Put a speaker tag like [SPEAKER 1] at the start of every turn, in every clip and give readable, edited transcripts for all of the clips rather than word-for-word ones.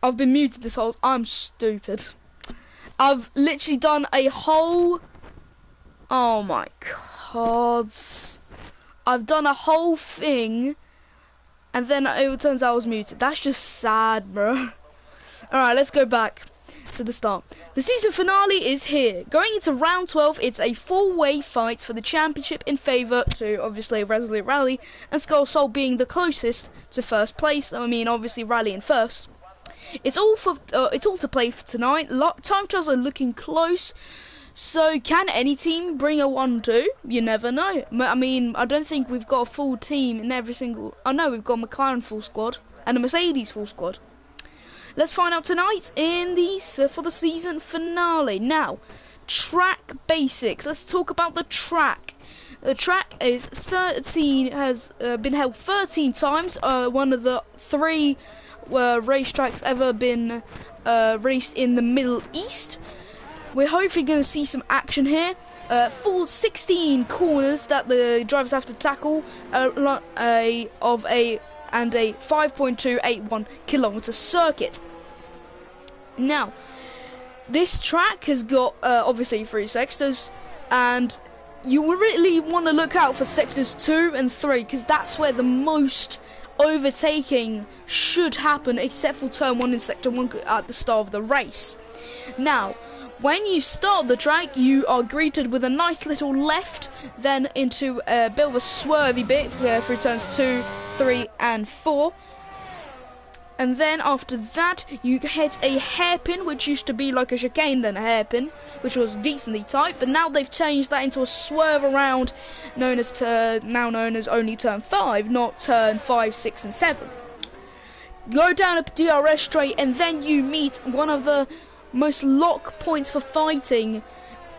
[SPEAKER 1] I've been muted this whole. I'm stupid. I've literally done a whole. Oh my god. I've done a whole thing, and then it turns out I was muted. That's just sad, bro. Alright, let's go back to the start. The season finale is here. Going into round 12, it's a four-way fight for the championship in favour to, obviously, Resolute Rally, and Skull Soul being the closest to first place. I mean, obviously, Rally in first. It's all to play for tonight. Time trials are looking close. So, can any team bring a 1-2? You never know. I mean, I don't think we've got a full team in every single... Oh no, we've got a McLaren full squad and a Mercedes full squad. Let's find out tonight in the for the season finale. Now, track basics. Let's talk about the track. The track is 13, has been held 13 times. One of the 3 racetracks ever been raced in the Middle East. We're hopefully going to see some action here. 16 corners that the drivers have to tackle of a 5.281 kilometer circuit. Now, this track has got obviously 3 sectors, and you really want to look out for sectors 2 and 3 because that's where the most overtaking should happen, except for turn 1 in sector 1 at the start of the race. Now, when you start the track, you are greeted with a nice little left, then into a bit of a swervy bit through turns 2, 3 and 4. And then after that, you hit a hairpin, which used to be like a chicane, then a hairpin, which was decently tight. But now they've changed that into a swerve around, now known as only turn 5, not turn 5, 6 and 7. Go down a DRS straight, and then you meet one of the most lock points for fighting,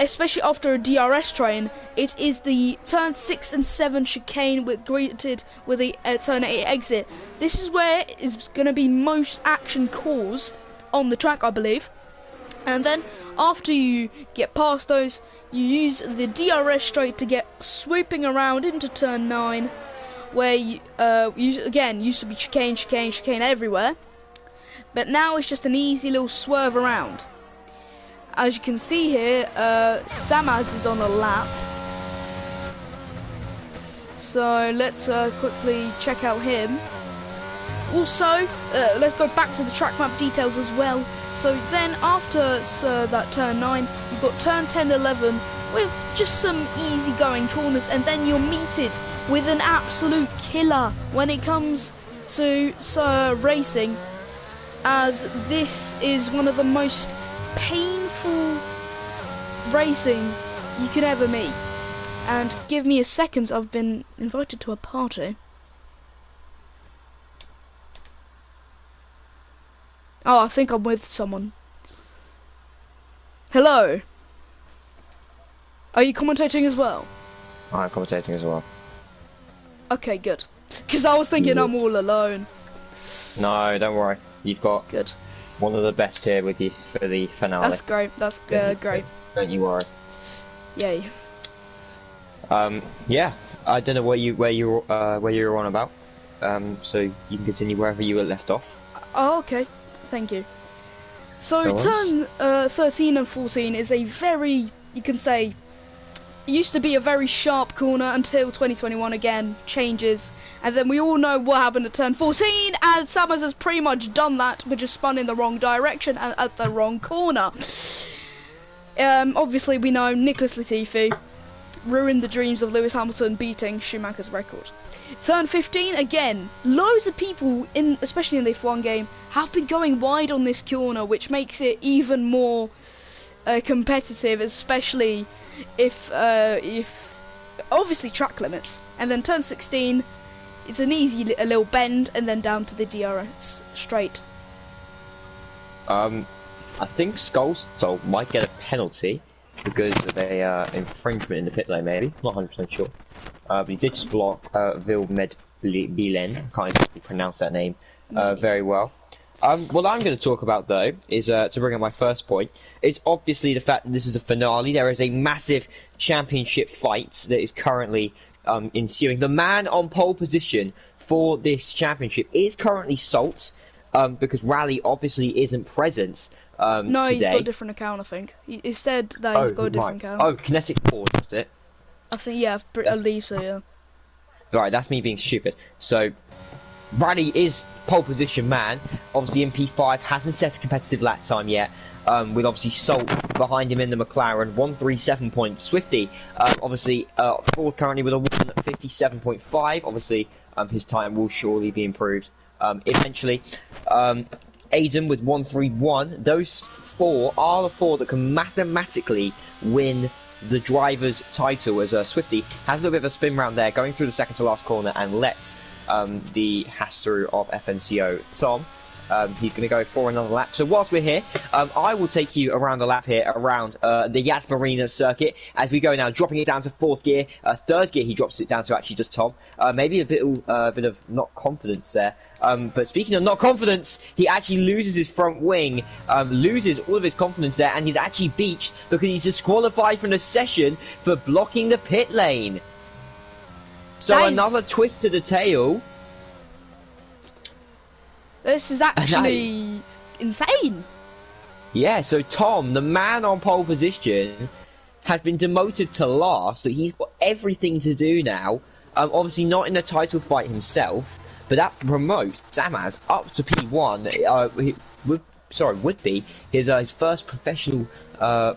[SPEAKER 1] especially after a DRS train. It is the turn 6 and 7 chicane greeted with a turn 8 exit. This is where is going to be most action caused on the track, I believe. And then after you get past those, you use the DRS straight to get swooping around into turn 9, where you again used to be chicane everywhere. But now it's just an easy little swerve around. As you can see here, Samaz is on a lap. So let's quickly check out him. Also, let's go back to the track map details as well. So then after that turn 9, you've got turn 10, 11 with just some easy going corners, and then you're meted with an absolute killer when it comes to racing, as this is one of the most painful racing you could ever meet. And give me a second, I've been invited to a party. Oh, I think I'm with someone. Hello. Are you commentating as well?
[SPEAKER 2] I'm commentating as well.
[SPEAKER 1] Okay, good. Because I was thinking I'm all alone.
[SPEAKER 2] No, don't worry. You've got
[SPEAKER 1] good.
[SPEAKER 2] One of the best here with you for the finale.
[SPEAKER 1] That's great. That's great.
[SPEAKER 2] Don't you worry.
[SPEAKER 1] Yay.
[SPEAKER 2] Yeah. I don't know where you were on about. So you can continue wherever you were left off.
[SPEAKER 1] Oh, okay. Thank you. So turn 13 and 14 is a very, you can say, it used to be a very sharp corner until 2021 again changes, and then we all know what happened at turn 14, and Summers has pretty much done that, but just spun in the wrong direction and at the wrong corner. Obviously we know Nicholas Latifi ruined the dreams of Lewis Hamilton beating Schumacher's record. Turn 15 again, loads of people especially in the F1 game have been going wide on this corner, which makes it even more competitive, especially if obviously track limits. And then turn 16, it's an easy little bend, and then down to the DRS straight.
[SPEAKER 2] I think Skull Soul might get a penalty because of a infringement in the pit lane, maybe. Not 100% sure. But he did just block Vilmed Bilen. I can't exactly pronounce that name very well. What I'm going to talk about, though, is to bring up my first point. It's obviously the fact that this is the finale. There is a massive championship fight that is currently ensuing. The man on pole position for this championship is currently Salt. because Rally obviously isn't present
[SPEAKER 1] No,
[SPEAKER 2] today.
[SPEAKER 1] he's got a different account, I think. He said that he's got a different account.
[SPEAKER 2] Oh, Kinetic Force, is it?
[SPEAKER 1] I think, yeah, I believe so, yeah.
[SPEAKER 2] Right, that's me being stupid. So, Rally is pole position man. Obviously, MP5 hasn't set a competitive lap time yet. With obviously Salt behind him in the McLaren, 137 points. Swifty, obviously, Ford currently with a 157.5. Obviously, his time will surely be improved eventually. Aiden with 131. Those four are the four that can mathematically win the driver's title, as Swifty has a little bit of a spin round there, going through the second to last corner and lets the Hassru of FNCO, Tom, he's going to go for another lap. So whilst we're here, I will take you around the lap here, around the Yas Marina circuit, as we go now, dropping it down to fourth gear. Third gear, he drops it down to actually just Tom. Maybe a bit of not confidence there. But speaking of not confidence, he actually loses his front wing, loses all of his confidence there, and he's actually beached because he's disqualified from the session for blocking the pit lane. So
[SPEAKER 1] Nice.
[SPEAKER 2] Another twist to the tail.
[SPEAKER 1] This is actually insane.
[SPEAKER 2] Yeah, so Tom, the man on pole position, has been demoted to last, so he's got everything to do now. Obviously not in the title fight himself, but that promotes Samaz up to P1. Would be his first professional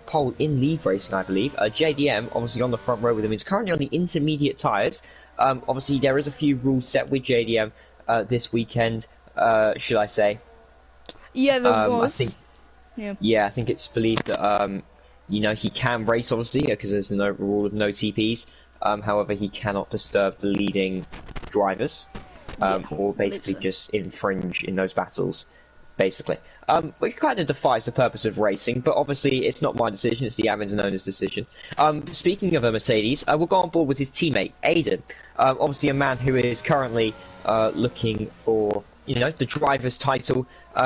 [SPEAKER 2] pole in leave racing, I believe. JDM, obviously on the front row with him, is currently on the intermediate tyres. Obviously, there is a few rules set with JDM this weekend, should I say.
[SPEAKER 1] Yeah, there was.
[SPEAKER 2] I think, yeah, I think it's believed that, he can race, obviously, because there's no rule of no TPs. However, he cannot disturb the leading drivers, or basically just infringe in those battles, basically. Which kind of defies the purpose of racing, but obviously it's not my decision, it's the Admin owner's decision. Speaking of a Mercedes, we'll go on board with his teammate, Aiden. Obviously a man who is currently looking for, the driver's title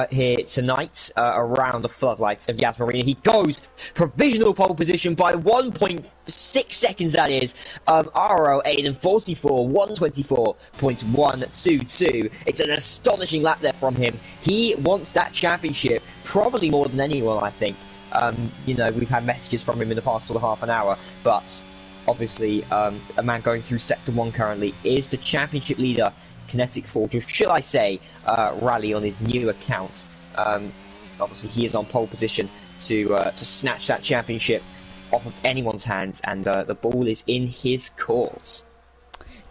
[SPEAKER 2] here tonight, around the floodlights of Yas Marina. He goes provisional pole position by 1.6 seconds, that is. RO Aiden 44, 124.122. It's an astonishing lap there from him. He wants that championship probably more than anyone, I think. We've had messages from him in the past sort of half an hour, but obviously a man going through Sector 1 currently is the championship leader, Kinetic Forge, or should I say, Rally on his new account. Obviously, he is on pole position to snatch that championship off of anyone's hands, and the ball is in his court.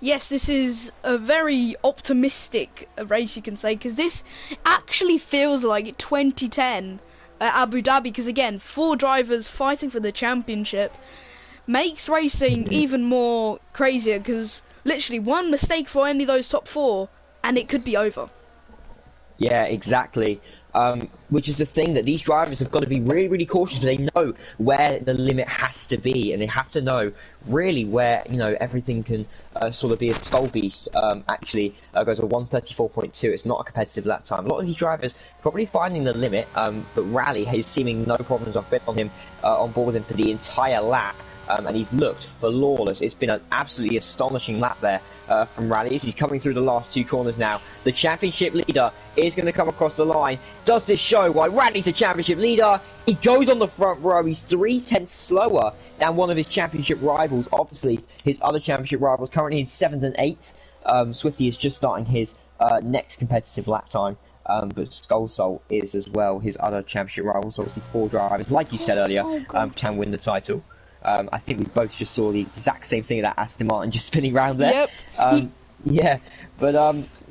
[SPEAKER 1] Yes, this is a very optimistic race, you can say, because this actually feels like 2010 at Abu Dhabi, because again, 4 drivers fighting for the championship makes racing even more crazier, because literally one mistake for any of those top 4 and it could be over.
[SPEAKER 2] Yeah, exactly. Which is the thing, that these drivers have got to be really, really cautious, but they know where the limit has to be, and they have to know really where, everything can sort of be a skull beast. Actually goes a 134.2. It's not a competitive lap time. A lot of these drivers probably finding the limit, but Rally has seeming no problems. I've been on him, on board with him for the entire lap. And he's looked flawless. It's been an absolutely astonishing lap there from Rally. He's coming through the last 2 corners now. The championship leader is going to come across the line. Does this show why Rally's the championship leader? He goes on the front row. He's 3/10 slower than one of his championship rivals. Obviously, his other championship rivals currently in 7th and 8th. Swifty is just starting his next competitive lap time. But Skull Salt is as well his other championship rivals. Obviously, 4 drivers, like you said earlier, can win the title. I think we both just saw the exact same thing of that Aston Martin just spinning around there.
[SPEAKER 1] Yep.
[SPEAKER 2] Yeah, but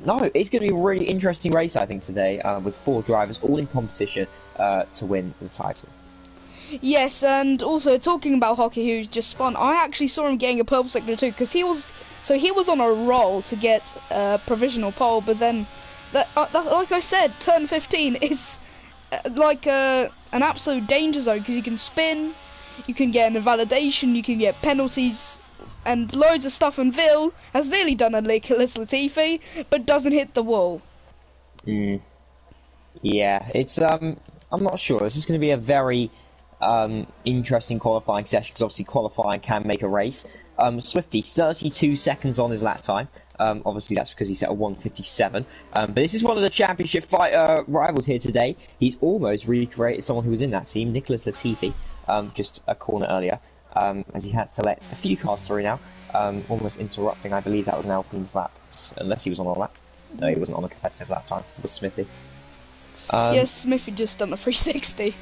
[SPEAKER 2] no, it's going to be a really interesting race, I think, today, with 4 drivers all in competition to win the title.
[SPEAKER 1] Yes, and also talking about Hockey, who's just spun, I actually saw him getting a pole sector too, because he was on a roll to get a provisional pole, but then that like I said, turn 15 is like an absolute danger zone, because you can spin. You can get an invalidation, you can get penalties, and loads of stuff, and Vil has nearly done a Nicholas Latifi, but doesn't hit the wall.
[SPEAKER 2] Yeah, it's, I'm not sure. This is going to be a very interesting qualifying session, because obviously qualifying can make a race. Swifty, 32 seconds on his lap time. Obviously, that's because he set a 157. But this is one of the championship rivals here today. He's almost recreated someone who was in that team, Nicholas Latifi, just a corner earlier, as he had to let a few cars through now, almost interrupting. I believe that was an Alpine's lap, unless he was on a lap. No, he wasn't on a competitive lap time. It was Smithy.
[SPEAKER 1] Yes, Smithy just done a 360.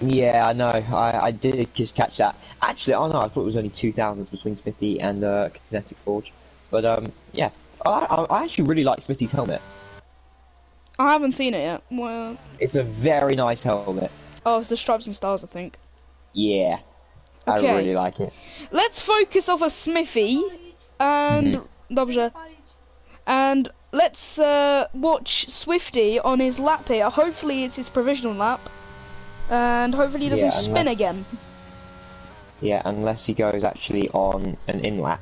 [SPEAKER 2] Yeah, I know. I did just catch that. Actually, oh no, I thought it was only 2000s between Smithy and Kinetic Forge. But yeah, I actually really like Smithy's helmet.
[SPEAKER 1] I haven't seen it yet. Well,
[SPEAKER 2] It's a very nice helmet.
[SPEAKER 1] oh, it's the stripes and stars, I think.
[SPEAKER 2] Yeah,
[SPEAKER 1] Okay.
[SPEAKER 2] I really like it.
[SPEAKER 1] Let's focus off of Smithy and and let's watch Swifty on his lap here. Hopefully it's his provisional lap, and hopefully he doesn't spin again.
[SPEAKER 2] Yeah, unless he goes actually on an in lap,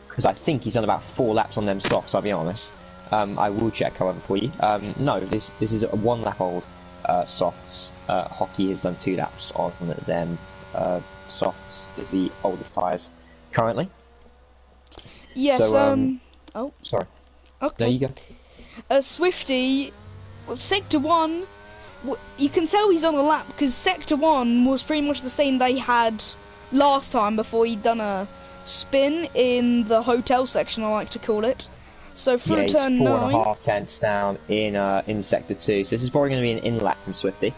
[SPEAKER 2] because I think he's done about 4 laps on them softs. I'll be honest. I will check, however, for you. No, this is a 1 lap old softs. Hockey has done 2 laps on them softs. Is the oldest tyres currently.
[SPEAKER 1] Yes.
[SPEAKER 2] So,
[SPEAKER 1] oh.
[SPEAKER 2] Sorry.
[SPEAKER 1] Okay.
[SPEAKER 2] There you go.
[SPEAKER 1] Swifty, well, Sector 1, you can tell he's on a lap because Sector 1 was pretty much the same they had last time before he'd done a spin in the hotel section, I like to call it. So through turn 9...
[SPEAKER 2] 4.5 tenths down in Sector 2, so this is probably going to be an in-lap from Swifty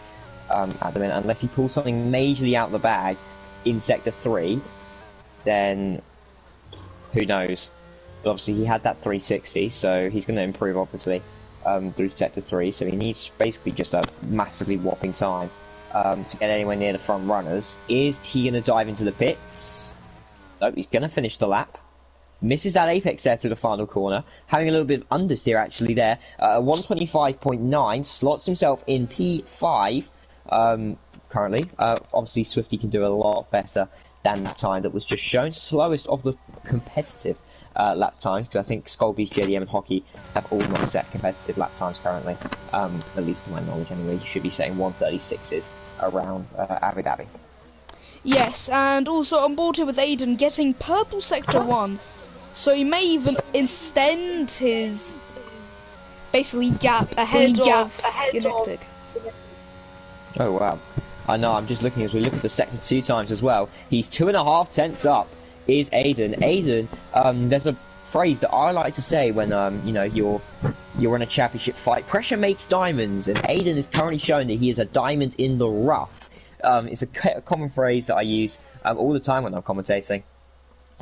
[SPEAKER 2] at the minute, unless he pulls something majorly out of the bag in Sector 3, then who knows. But obviously he had that 360, so he's going to improve obviously through Sector 3, so he needs basically just a massively whopping time to get anywhere near the front runners. Is he going to dive into the pits? Nope, he's going to finish the lap. Misses that apex there through the final corner, having a little bit of understeer actually there. 125.9, slots himself in P5 currently. Obviously Swifty can do a lot better than that time that was just shown. Slowest of the competitive lap times, because I think Skullbeast, JDM and Hockey have all not set competitive lap times currently. At least to my knowledge anyway. You should be setting 136s around Abu Dhabi.
[SPEAKER 1] Yes, and also on board here with Aiden getting purple Sector 1. So he may even extend his basically gap ahead of Kinetic.
[SPEAKER 2] Oh wow. I know, I'm just looking as we look at the Sector 2 times as well. He's 2.5 tenths up is Aiden. Aiden, there's a phrase that I like to say when you know, you're in a championship fight. Pressure makes diamonds, and Aiden is currently showing that he is a diamond in the rough. It's a common phrase that I use all the time when I'm commentating.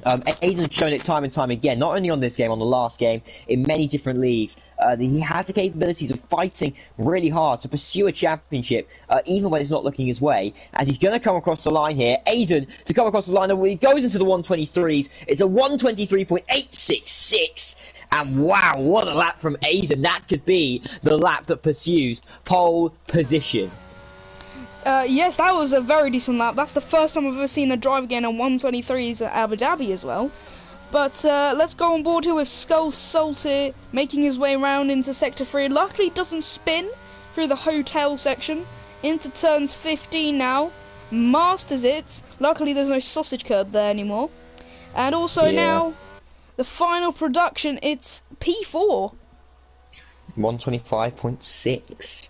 [SPEAKER 2] Aiden's shown it time and time again, not only on this game, on the last game, in many different leagues, that he has the capabilities of fighting really hard to pursue a championship, even when it's not looking his way, as he's going to come across the line here. Aiden to come across the line, and when he goes into the 123s, it's a 123.866, and wow, what a lap from Aiden. That could be the lap that pursues pole position.
[SPEAKER 1] Yes, that was a very decent lap. That's the first time I've ever seen a driver gain on 123s at Abu Dhabi as well. But let's go on board here with Skull Salty making his way around into Sector 3. Luckily, doesn't spin through the hotel section. Into turns 15 now. Masters it. Luckily, there's no sausage curb there anymore. And also now, the final production, it's P4.
[SPEAKER 2] 125.6.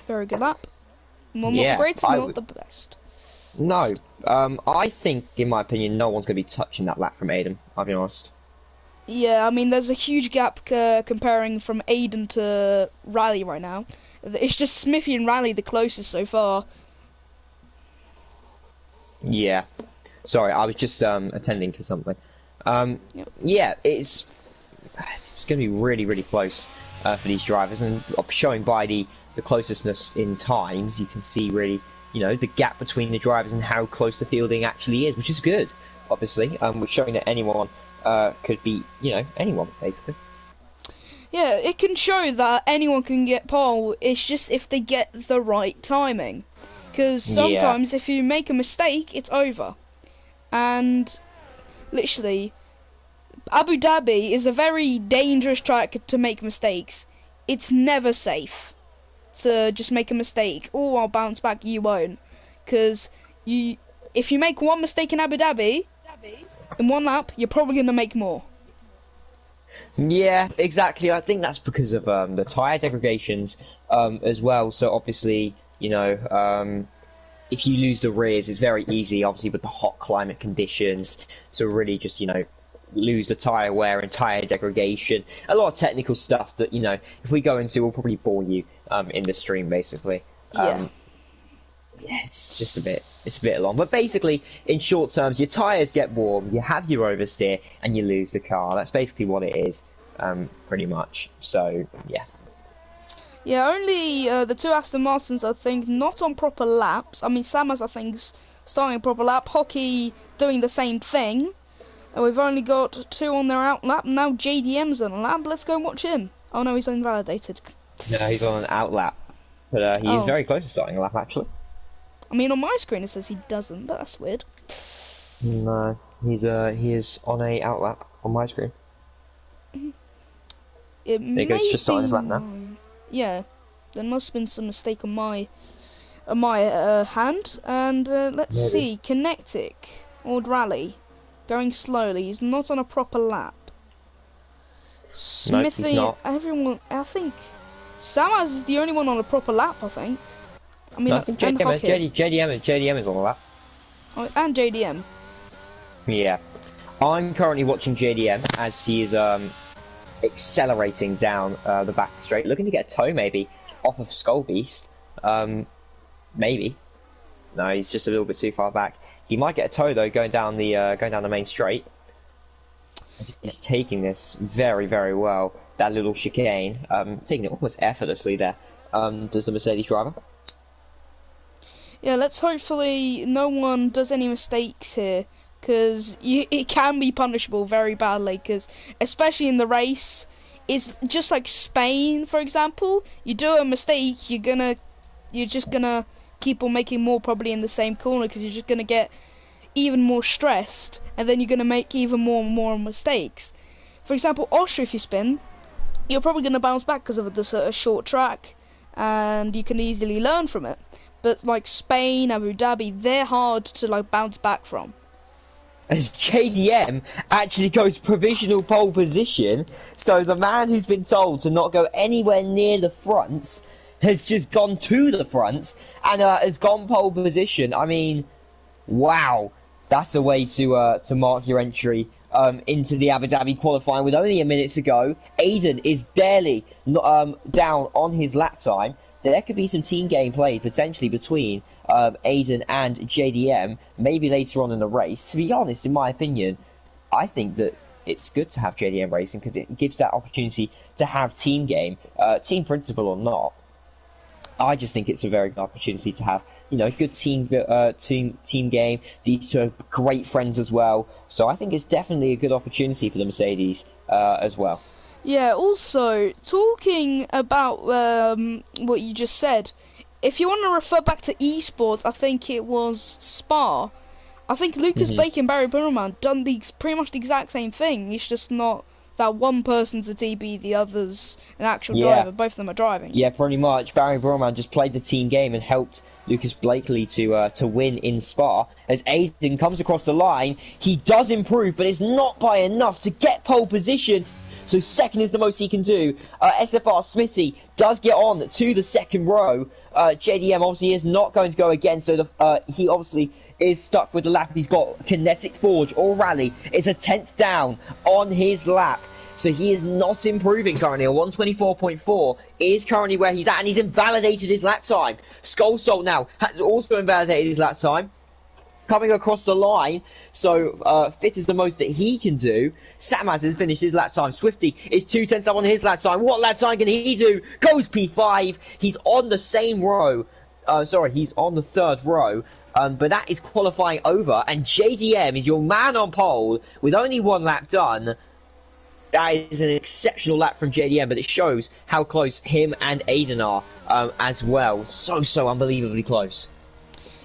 [SPEAKER 1] Very good lap. Not the greatest, not the best.
[SPEAKER 2] No, I think, in my opinion, no one's going to be touching that lap from Aiden, I'll be honest.
[SPEAKER 1] Yeah, I mean, there's a huge gap comparing from Aiden to Rally right now. It's just Smithy and Rally the closest so far.
[SPEAKER 2] Yeah. Sorry, I was just attending to something. Yeah, it's going to be really, really close for these drivers, and showing by the closeness in times, you can see really, you know, the gap between the drivers and how close the fielding actually is, which is good, obviously. We're showing that anyone could be, you know, anyone, basically.
[SPEAKER 1] Yeah, it can show that anyone can get pole, it's just if they get the right timing. Because sometimes if you make a mistake, it's over. And, literally, Abu Dhabi is a very dangerous track to make mistakes. It's never safe to just make a mistake. Oh, I'll bounce back, you won't. Because if you make one mistake in Abu Dhabi, in one lap, you're probably going to make more.
[SPEAKER 2] Yeah, exactly. I think that's because of the tyre degradations as well. So obviously, you know, if you lose the rears, it's very easy, obviously, with the hot climate conditions, to really just, you know, lose the tyre wear and tyre degradation. A lot of technical stuff that, you know, if we go into, we'll probably bore you in the stream, basically.
[SPEAKER 1] Yeah.
[SPEAKER 2] Yeah, it's a bit long. But basically, in short terms, your tyres get warm, you have your oversteer, and you lose the car. That's basically what it is, pretty much. So, yeah.
[SPEAKER 1] Yeah, only the two Aston Martins, I think, not on proper laps. I mean, Samas, I think, starting a proper lap. Hockey doing the same thing. And we've only got two on their out lap. Now JDM's on a lap. Let's go and watch him. Oh, no, he's invalidated.
[SPEAKER 2] No, he's on an out lap. But he is very close to starting a lap, actually.
[SPEAKER 1] I mean, on my screen it says he doesn't, but that's weird.
[SPEAKER 2] No, he is on a out lap on my screen.
[SPEAKER 1] It
[SPEAKER 2] there he goes, just starting his lap now.
[SPEAKER 1] Yeah, there must have been some mistake on my hand. And let's see, Kinetic or Rally, going slowly. He's not on a proper lap. Smithy,
[SPEAKER 2] no, he's not.
[SPEAKER 1] Everyone, I think Samaz is the only one on a proper lap. I think. I mean,
[SPEAKER 2] no, I think JDM is on the lap.
[SPEAKER 1] Oh, and JDM.
[SPEAKER 2] Yeah, I'm currently watching JDM as he is accelerating down the back straight, looking to get a toe maybe off of Skull Beast. Maybe. No, he's just a little bit too far back. He might get a toe though, going down the main straight. He's taking this very, very well. That little chicane, taking it almost effortlessly there. Does the Mercedes driver?
[SPEAKER 1] Yeah, let's hopefully no one does any mistakes here, because it can be punishable very badly, because especially in the race, it's just like Spain, for example. You do a mistake, you're just gonna keep on making more probably in the same corner, because you're just gonna get even more stressed, and then you're gonna make even more and more mistakes. For example, Austria, if you spin, you're probably gonna bounce back because of this short track, and you can easily learn from it. But like Spain, Abu Dhabi, they're hard to like bounce back from.
[SPEAKER 2] As JDM actually goes provisional pole position, so the man who's been told to not go anywhere near the front has just gone to the front and has gone pole position. I mean, wow, that's a way to mark your entry into the Abu Dhabi qualifying with only a minute to go. Aiden is barely down on his lap time. There could be some team game played potentially between Aiden and JDM, maybe later on in the race. To be honest, in my opinion, I think that it's good to have JDM racing because it gives that opportunity to have team game, team principle or not. I just think it's a very good opportunity to have, you know, good team game. These two are great friends as well, so I think it's definitely a good opportunity for the Mercedes as well.
[SPEAKER 1] Yeah, also, talking about what you just said, if you want to refer back to esports, I think it was Spa. I think Lucas Bacon and Barry Burman done pretty much the exact same thing. It's just not that one person's a TB, the other's an actual driver. Both of them are driving. Yeah,
[SPEAKER 2] pretty much. Barry Burman just played the team game and helped Lucas Blakely to win in Spa. As Aiden comes across the line, he does improve, but it's not by enough to get pole position. So second is the most he can do. SFR Smithy does get on to the second row. JDM obviously is not going to go again, so he obviously is stuck with the lap. He's got Kinetic Forge or Rally. It's a 10th down on his lap. So he is not improving currently. A 124.4 is currently where he's at, and he's invalidated his lap time. Skull Salt now has also invalidated his lap time. Coming across the line, so fit is the most that he can do. Sam hasn't finished his lap time. Swifty is 2/10 up on his lap time. What lap time can he do? Goes P5. He's on the same row. He's on the third row. But that is qualifying over, and JDM is your man on pole with only one lap done. That is an exceptional lap from JDM, but it shows how close him and Aiden are as well. So unbelievably close.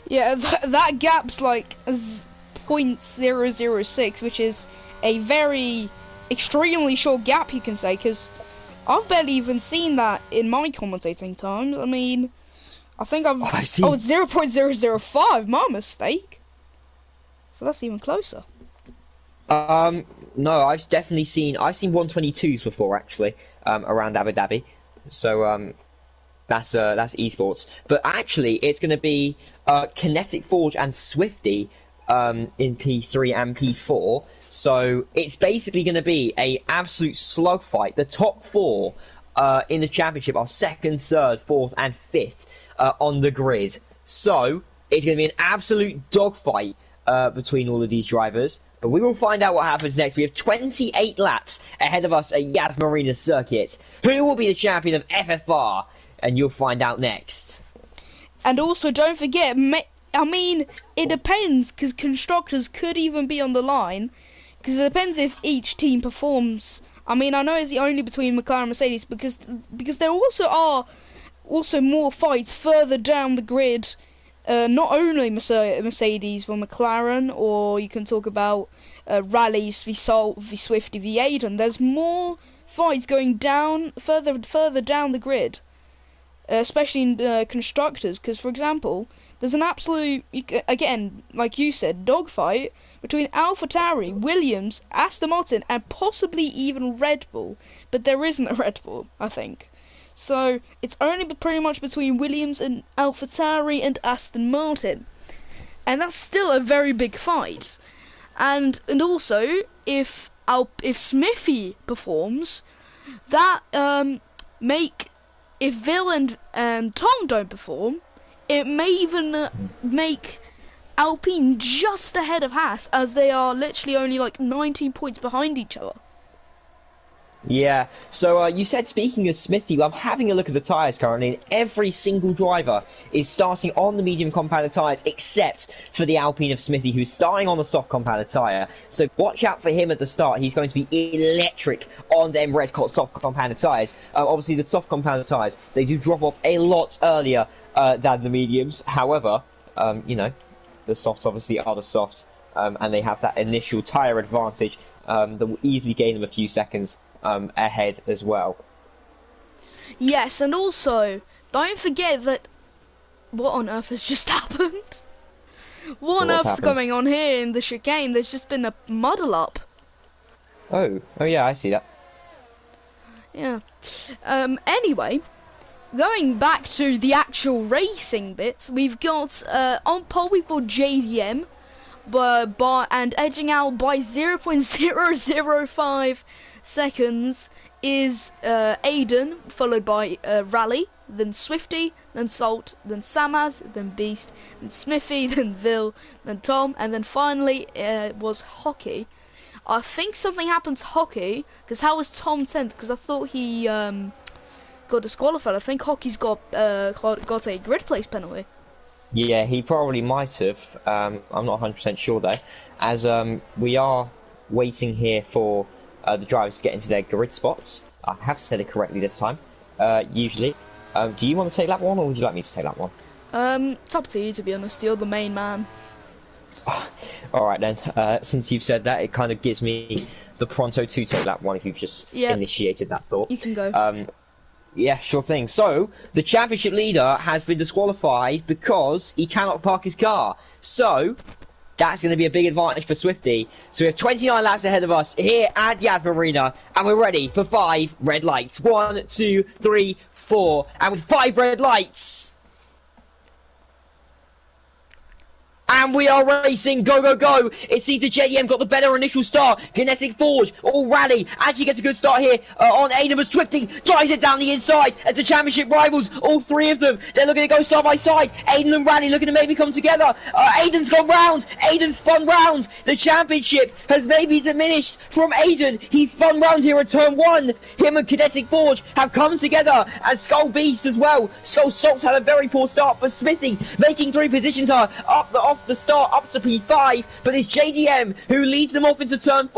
[SPEAKER 1] Yeah, that gap's like 0.006, which is a very extremely short gap, you can say, because I've barely even seen that in my commentating times. I mean, I think it's 0.005, my mistake. So that's even closer.
[SPEAKER 2] No, I've definitely seen. I've seen 122s before, actually, around Abu Dhabi. So, that's esports. But actually, it's going to be Kinetic Forge and Swifty in P3 and P4. So it's basically going to be a absolute slugfight. The top four in the championship are second, third, fourth, and fifth on the grid. So it's going to be an absolute dogfight between all of these drivers. But we will find out what happens next. We have 28 laps ahead of us at Yas Marina Circuit. Who will be the champion of FFR? And you'll find out next.
[SPEAKER 1] And also, don't forget, I mean, it depends, because constructors could even be on the line, because it depends if each team performs. I mean, I know it's only between McLaren and Mercedes, because there also are more fights further down the grid, not only Mercedes for McLaren, or you can talk about rallies v Salt, v Swifty, v Aiden. There's more fights going down, further down the grid. Especially in constructors, because for example, there's an absolute, again, like you said, dogfight between AlphaTauri, Williams, Aston Martin, and possibly even Red Bull. But there isn't a Red Bull, I think. So it's only pretty much between Williams and AlphaTauri and Aston Martin, and that's still a very big fight. And also, if Smithy performs, that if Vil and Tom don't perform, it may even make Alpine just ahead of Haas, as they are literally only like 19 points behind each other.
[SPEAKER 2] Yeah, so you said, speaking of Smithy, I'm having a look at the tyres currently, and every single driver is starting on the medium compounded tyres, except for the Alpine of Smithy, who's starting on the soft compounded tyre. So watch out for him at the start. He's going to be electric on them soft compounded tyres. Obviously, the soft compounded tyres, they do drop off a lot earlier than the mediums. However, you know, the softs obviously are the softs, and they have that initial tyre advantage that will easily gain them a few seconds ahead as well.
[SPEAKER 1] Yes, and also, don't forget that... What on earth has just happened? What on earth's going on here in the chicane? There's just been a muddle up.
[SPEAKER 2] Oh yeah, I see that.
[SPEAKER 1] Yeah. Anyway, going back to the actual racing bits, we've got, on pole we've got JDM, and edging out by 0.005 seconds is Aiden, followed by Rally, then Swifty, then Salt, then Samaz, then Beast, then Smithy, then Vil, then Tom, and then finally was Hockey. I think something happened to Hockey, because how was Tom 10th? Because I thought he got disqualified. I think Hockey's got a grid place penalty.
[SPEAKER 2] Yeah, he probably might have. I'm not 100% sure though, as we are waiting here for the drivers to get into their grid spots. I have said it correctly this time, usually. Do you want to take that one, or would you like me to take that one?
[SPEAKER 1] It's up to you, to be honest. You're the main man.
[SPEAKER 2] Alright then, since you've said that, it kind of gives me the pronto to take that one if you've just initiated that thought.
[SPEAKER 1] You can go.
[SPEAKER 2] Yeah, sure thing. So, the championship leader has been disqualified because he cannot park his car. So, that's going to be a big advantage for Swifty. So we have 29 laps ahead of us here at Yas Marina, and we're ready for 5 red lights. 1, 2, 3, 4, and with 5 red lights... And we are racing, go, go, go. It seems that JDM got the better initial start. Kinetic Forge, all rally. Actually gets a good start here on Aiden, but Swifty drives it down the inside as the championship rivals, all 3 of them. They're looking to go side by side. Aiden and Rally looking to maybe come together. Aiden's gone round. Aiden spun round. The championship has maybe diminished from Aiden. He spun round here at turn 1. Him and Kinetic Forge have come together, and Skull Beast as well. Skull Salt had a very poor start, but Smithy making 3 positions off the start up to P5, but it's JDM who leads them off into turn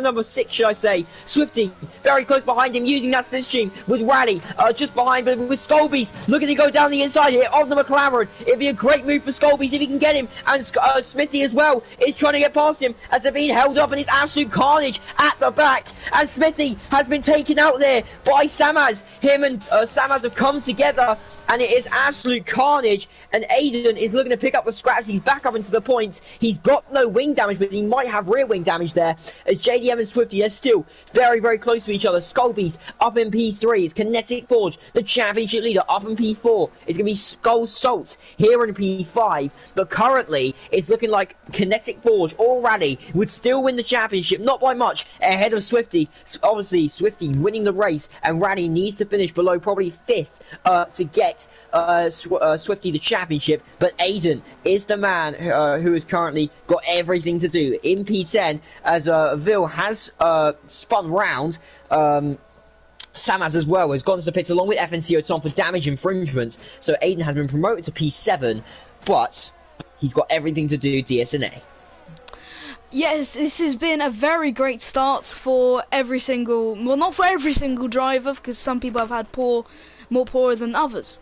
[SPEAKER 2] number 6, should I say. Swifty very close behind him, using that slipstream with Rally, just behind, but with Skullbeast looking to go down the inside here of the McLaren. It'd be a great move for Skullbeast if he can get him, and Smithy as well is trying to get past him as they're being held up, and it's absolute carnage at the back, and Smithy has been taken out there by Samaz. Him and Samaz have come together, and it is absolute carnage, and Aiden is looking to pick up the scraps. He's back up into the points. He's got no wing damage, but he might have rear wing damage there, as JDM and Swifty are still very, very close to each other. Skullbeast up in P3. It's Kinetic Forge, the championship leader, up in P4. It's going to be Skull Salt here in P5, but currently it's looking like Kinetic Forge or Rally would still win the championship, not by much, ahead of Swifty. Obviously, Swifty winning the race, and Rally needs to finish below probably 5th to get Swifty the championship, but Aiden is the man who has currently got everything to do in P10, as Vil has spun round. Samaz as well has gone to the pits along with FNCO Tom for damage infringements, so Aiden has been promoted to P7, but he's got everything to do DSNA.
[SPEAKER 1] Yes, this has been a very great start for every single, well, not for every single driver, because some people have had more poor than others.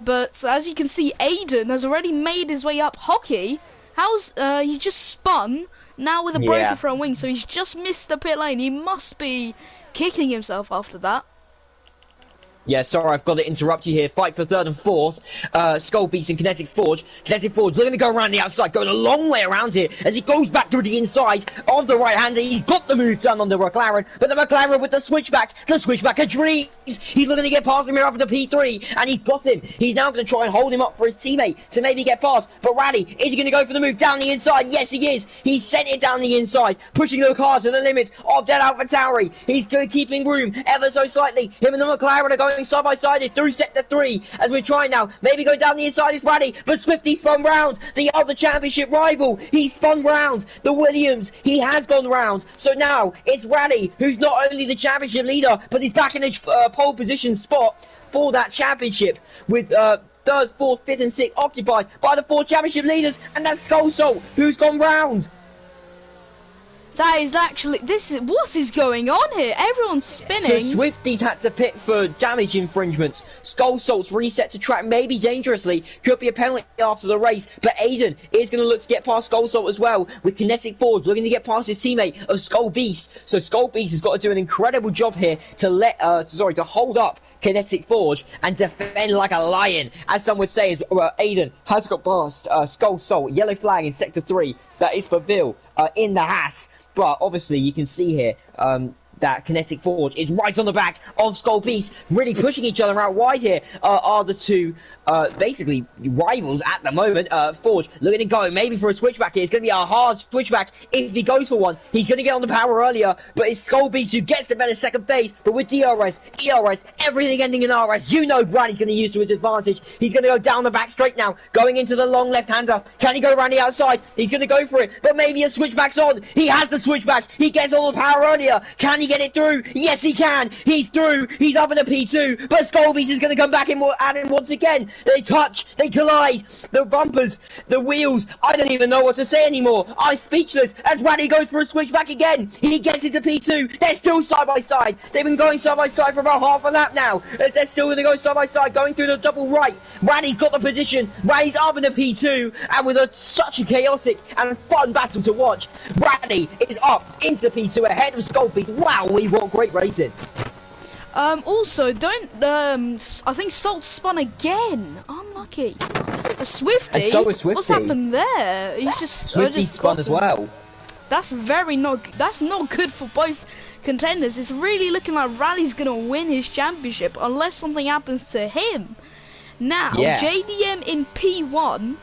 [SPEAKER 1] But as you can see, Aiden has already made his way up. Hockey, he's just spun now with a broken front wing, so he's just missed the pit lane. He must be kicking himself after that.
[SPEAKER 2] Yeah, sorry, I've got to interrupt you here. Fight for 3rd and 4th. Skullbeast and Kinetic Forge. Kinetic Forge looking to go around the outside, going a long way around here as he goes back to the inside of the right-hander. He's got the move done on the McLaren, but the McLaren with the switchback of dreams. He's looking to get past him here up into P3, and he's got him. He's now going to try and hold him up for his teammate to maybe get past. But Rally, is he going to go for the move down the inside? Yes, he is. He's sent it down the inside, pushing the car to the limits of Dead Alpha Tauri. He's keeping room ever so slightly. Him and the McLaren are going side by side through sector 3 as we're trying now. Maybe go down the inside is Rally, but Swifty spun round the other championship rival. He spun round the Williams. He has gone round. So now it's Rally who's not only the championship leader, but he's back in the pole position spot for that championship with 3rd, 4th, 5th and 6th occupied by the 4 championship leaders, and that's Skull Salt who's gone round.
[SPEAKER 1] That is actually, what is going on here? Everyone's spinning.
[SPEAKER 2] So Swifty's had to pit for damage infringements. Skull Salt's reset to track, maybe dangerously. Could be a penalty after the race. But Aiden is going to look to get past Skull Salt as well, with Kinetic Forge looking to get past his teammate of Skull Beast. So Skull Beast has got to do an incredible job here to hold up Kinetic Forge and defend like a lion, as some would say. As Aiden has got past Skull Salt. Yellow flag in sector 3. That is for Vil in the Haas. But obviously you can see here that Kinetic Forge is right on the back of Skull Beast, really pushing each other out wide here. Are the two basically rivals at the moment. Forge looking to go maybe for a switchback here. It's going to be a hard switchback if he goes for one. He's going to get on the power earlier, but it's Skull Beast who gets the better second phase. But with DRS, ERS, everything ending in RS, you know Bradley's going to use to his advantage. He's going to go down the back straight now, going into the long left-hander. Can he go around the outside? He's going to go for it, but maybe a switchback's on. He has the switchback. He gets all the power earlier. Can he get it through? Yes, he can. He's through. He's up in a P2, but Skull Beast is going to come back in at him once again. They touch. They collide. The bumpers, the wheels. I don't even know what to say anymore. I'm speechless as Raddy goes for a switchback again. He gets into P2. They're still side by side. They've been going side by side for about half a lap now. They're still going to go side by side, going through the double right. Raddy's got the position. Raddy's up in the P2, and with such a chaotic and fun battle to watch, Raddy is up into P2 ahead of Skull Beast. Wow, we want great racing.
[SPEAKER 1] Also, I think Salt spun again. Unlucky. A Swifty?
[SPEAKER 2] And so is Swifty.
[SPEAKER 1] What's happened there? He's just...
[SPEAKER 2] Swifty spun as well.
[SPEAKER 1] That's not good for both contenders. It's really looking like Rally's going to win his championship unless something happens to him. Now, JDM in P1,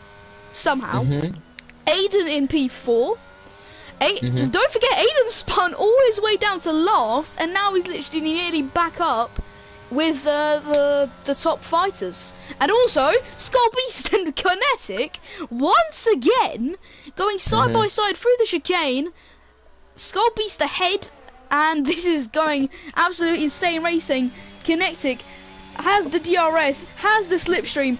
[SPEAKER 1] somehow. Aiden in P4. Don't forget, Aiden spun all his way down to last, and now he's literally nearly back up with the top fighters. And also, Skull Beast and Kinetic, once again, going side by side through the chicane. Skull Beast ahead, and this is going absolutely insane racing. Kinetic has the DRS, has the slipstream,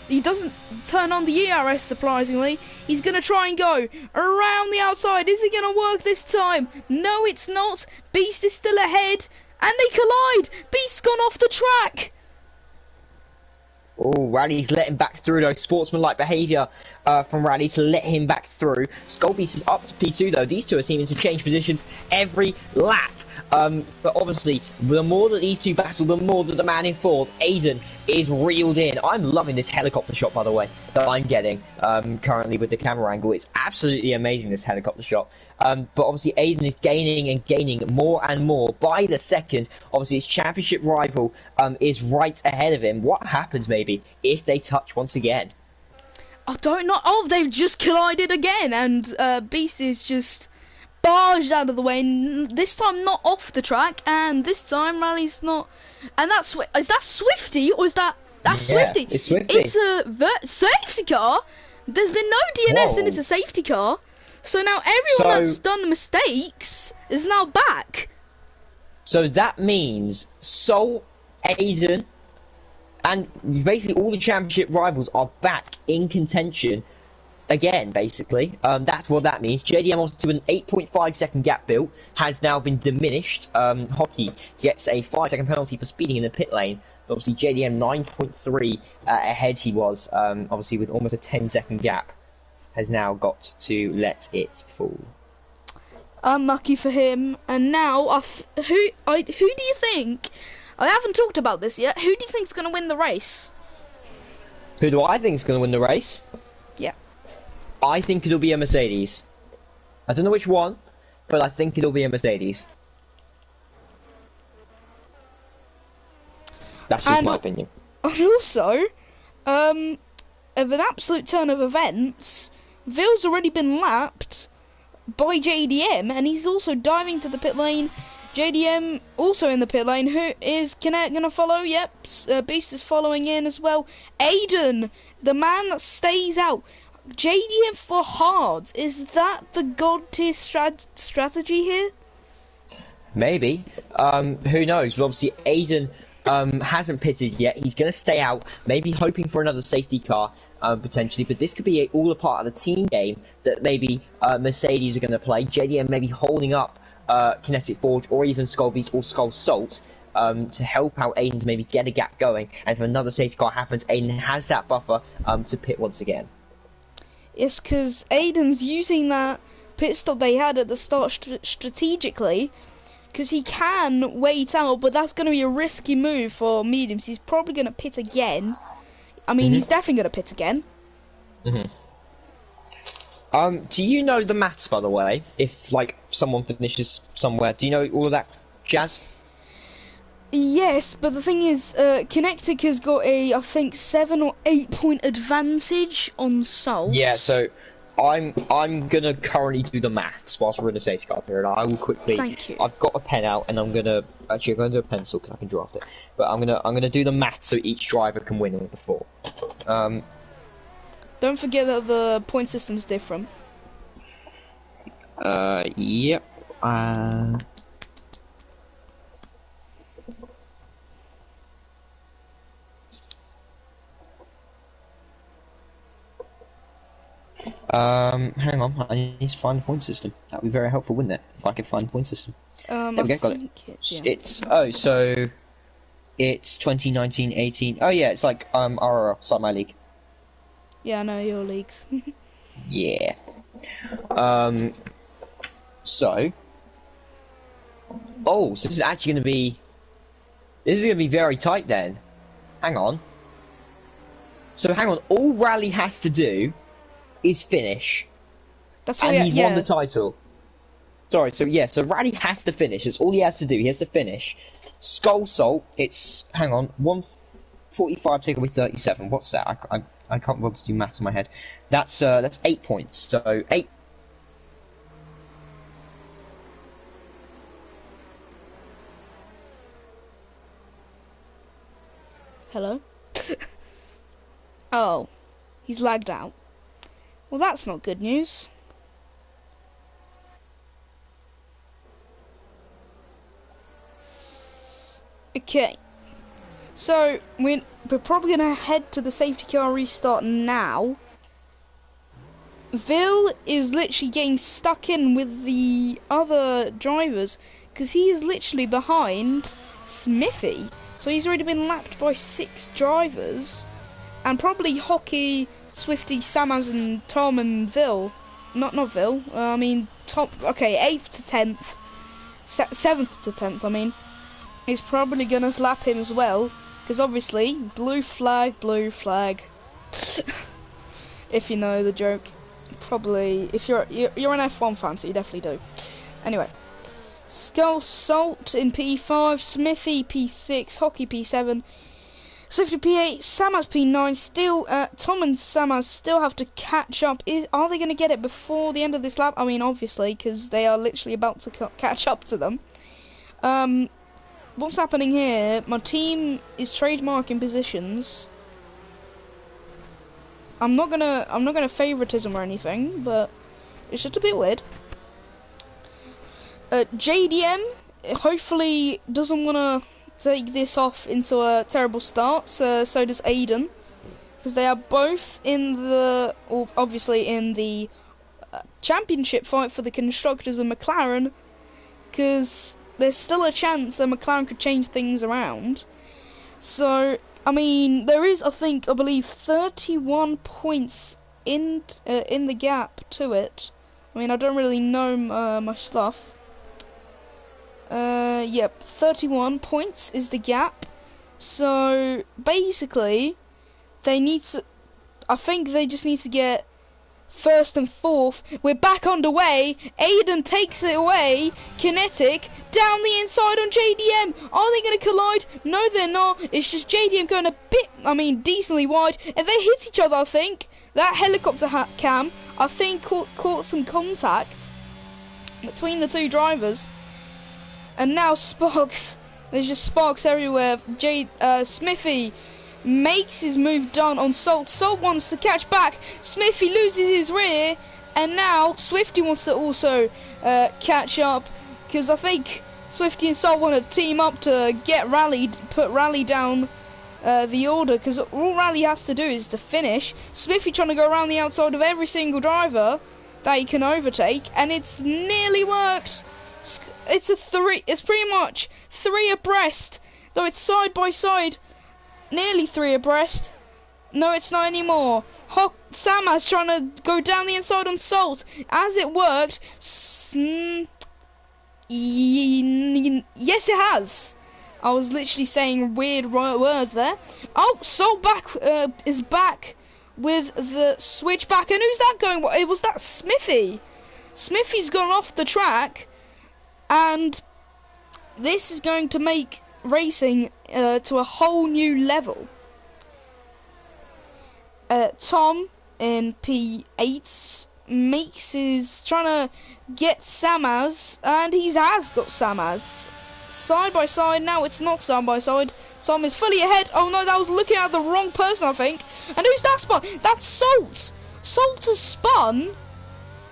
[SPEAKER 1] he doesn't turn on the ERS surprisingly. He's going to try and go around the outside. Is it going to work this time? No, it's not. Beast is still ahead, And they collide! Beast's gone off the track!
[SPEAKER 2] Oh, Rally's letting back through though. Sportsmanlike behaviour from Rally to let him back through. Skullbeast is up to P2 though. These two are seeming to change positions every lap. But obviously, the more that these two battle, the more that the man in fourth, Aiden, is reeled in. I'm loving this helicopter shot, by the way, that I'm getting currently with the camera angle. It's absolutely amazing, this helicopter shot. But obviously, Aiden is gaining and gaining more and more by the second. Obviously, his championship rival is right ahead of him. What happens, maybe, if they touch once again?
[SPEAKER 1] I don't know. Oh, they've just collided again, and Beast is just barged out of the way, and this time not off the track, and this time Rally's not. And is that Swifty, or is that's Swifty?
[SPEAKER 2] It's Swifty.
[SPEAKER 1] It's a safety car. There's been no DNFs, and it's a safety car. So now everyone that's done the mistakes is now back.
[SPEAKER 2] So that means Sol, Aiden, and basically all the championship rivals are back in contention again, basically. That's what that means. JDM also to an 8.5 second gap built has now been diminished. Hockey gets a 5-second penalty for speeding in the pit lane. Obviously, JDM 9.3 ahead he was, obviously with almost a 10-second gap, has now got to let it fall.
[SPEAKER 1] Unlucky for him. And now, who do you think? I haven't talked about this yet. Who do you think's going to win the race?
[SPEAKER 2] Who do I think is going to win the race?
[SPEAKER 1] Yeah.
[SPEAKER 2] I think it'll be a Mercedes. I don't know which one, but I think it'll be a Mercedes. That's just my opinion.
[SPEAKER 1] And also, of an absolute turn of events, Ville's already been lapped by JDM, and he's also diving to the pit lane. JDM also in the pit lane. Who is Kinet going to follow? Yep, Beast is following in as well. Aiden, the man that stays out. JDM for hards. Is that the god tier strategy here?
[SPEAKER 2] Maybe. Who knows? But obviously Aiden hasn't pitted yet. He's going to stay out, maybe hoping for another safety car potentially. But this could be all a part of the team game that maybe Mercedes are going to play. JDM maybe holding up Kinetic Forge or even Skullbeast or Skull Salt to help out Aiden to maybe get a gap going. And if another safety car happens, Aiden has that buffer to pit once again.
[SPEAKER 1] Yes, because Aiden's using that pit stop they had at the start strategically, because he can wait out, but that's going to be a risky move for mediums. He's probably going to pit again. I mean, he's definitely going to pit again.
[SPEAKER 2] Do you know the maths, by the way? If, like, someone finishes somewhere, do you know all of that jazz?
[SPEAKER 1] Yes, but the thing is, Kinetic has got a, I think, 7 or 8 point advantage on Salt.
[SPEAKER 2] Yeah, so I'm gonna currently do the maths whilst we're in the safety car period. I will quickly.
[SPEAKER 1] Thank you.
[SPEAKER 2] I've got a pen out, and I'm gonna do a pencil because I can draft it. But I'm gonna do the maths so each driver can win all the 4.
[SPEAKER 1] Don't forget that the point system's different.
[SPEAKER 2] Yep. Hang on, I need to find the point system. That would be very helpful, wouldn't it? If I could find the point system. There we go, got it. It's 2019-18. Oh yeah, it's like RRL, it's like my league.
[SPEAKER 1] Yeah, I know your leagues.
[SPEAKER 2] Yeah. So this is actually going to be. This is going to be very tight then. Hang on. So hang on. All Rally has to do is finish, and he's won the title. Sorry. So Rally has to finish. That's all he has to do. He has to finish. Skull Salt. It's 145 take away 37. What's that? I can't bother to do maths in my head. That's 8 points. So 8.
[SPEAKER 1] Hello? Oh, he's lagged out. Well, that's not good news. Okay. So, we're probably going to head to the safety car restart now. Ville is literally getting stuck in with the other drivers. because he is literally behind Smithy. So he's already been lapped by 6 drivers, and probably Hockey, Swifty, Samaz, and Tom and Vil. Not Vil. I mean Tom. Okay, 8th to 10th, 7th to 10th. I mean, he's probably gonna lap him as well, because obviously blue flag, blue flag. If you know the joke. Probably, if you're an F1 fan, so you definitely do. Anyway, Skull Salt in P5, Smithy P6, Hockey P7, Swifty P8, Samaz P9. Still, Tom and Samaz still have to catch up. Are they going to get it before the end of this lap? I mean, obviously, because they are literally about to catch up to them. What's happening here? My team is trademarking positions. I'm not gonna favoritism or anything, but it's just a bit weird. JDM hopefully doesn't want to take this off into a terrible start. So does Aiden, because they are both in the, obviously in the championship fight for the constructors with McLaren. Because there's still a chance that McLaren could change things around. So, I mean, there is, I believe, 31 points in the gap to it. I mean, I don't really know my stuff. Yep, 31 points is the gap. So, basically, they need to, I think they just need to get 1st and 4th. We're back underway. Aiden takes it away. Kinetic down the inside on JDM. Are they going to collide? No, they're not. It's just JDM going a bit, I mean, decently wide. And they hit each other, I think. That helicopter cam, I think, caught some contact between the 2 drivers. And now sparks. There's just sparks everywhere. Smithy makes his move done on Salt. Salt wants to catch back. Smithy loses his rear, and now Swifty wants to also catch up, because I think Swifty and Salt want to team up to get rallied, put Rally down the order, because all Rally has to do is to finish. Smithy trying to go around the outside of every single driver that he can overtake, and it's nearly worked. It's pretty much 3 abreast, though it's side by side. Nearly 3 abreast. No, it's not anymore. Samaz trying to go down the inside on Salt. As it worked, yes, it has. I was literally saying weird words there. Oh, Salt is back with the switchback, and who's that going? It was that Smithy. Smithy's gone off the track, and this is going to make racing to a whole new level. Tom in P8 trying to get Samaz, and he has got Samaz side by side. Now it's not side by side. Tom is fully ahead. Oh no, that was looking at the wrong person, I think. And who's that spun? That's Salt. Salt has spun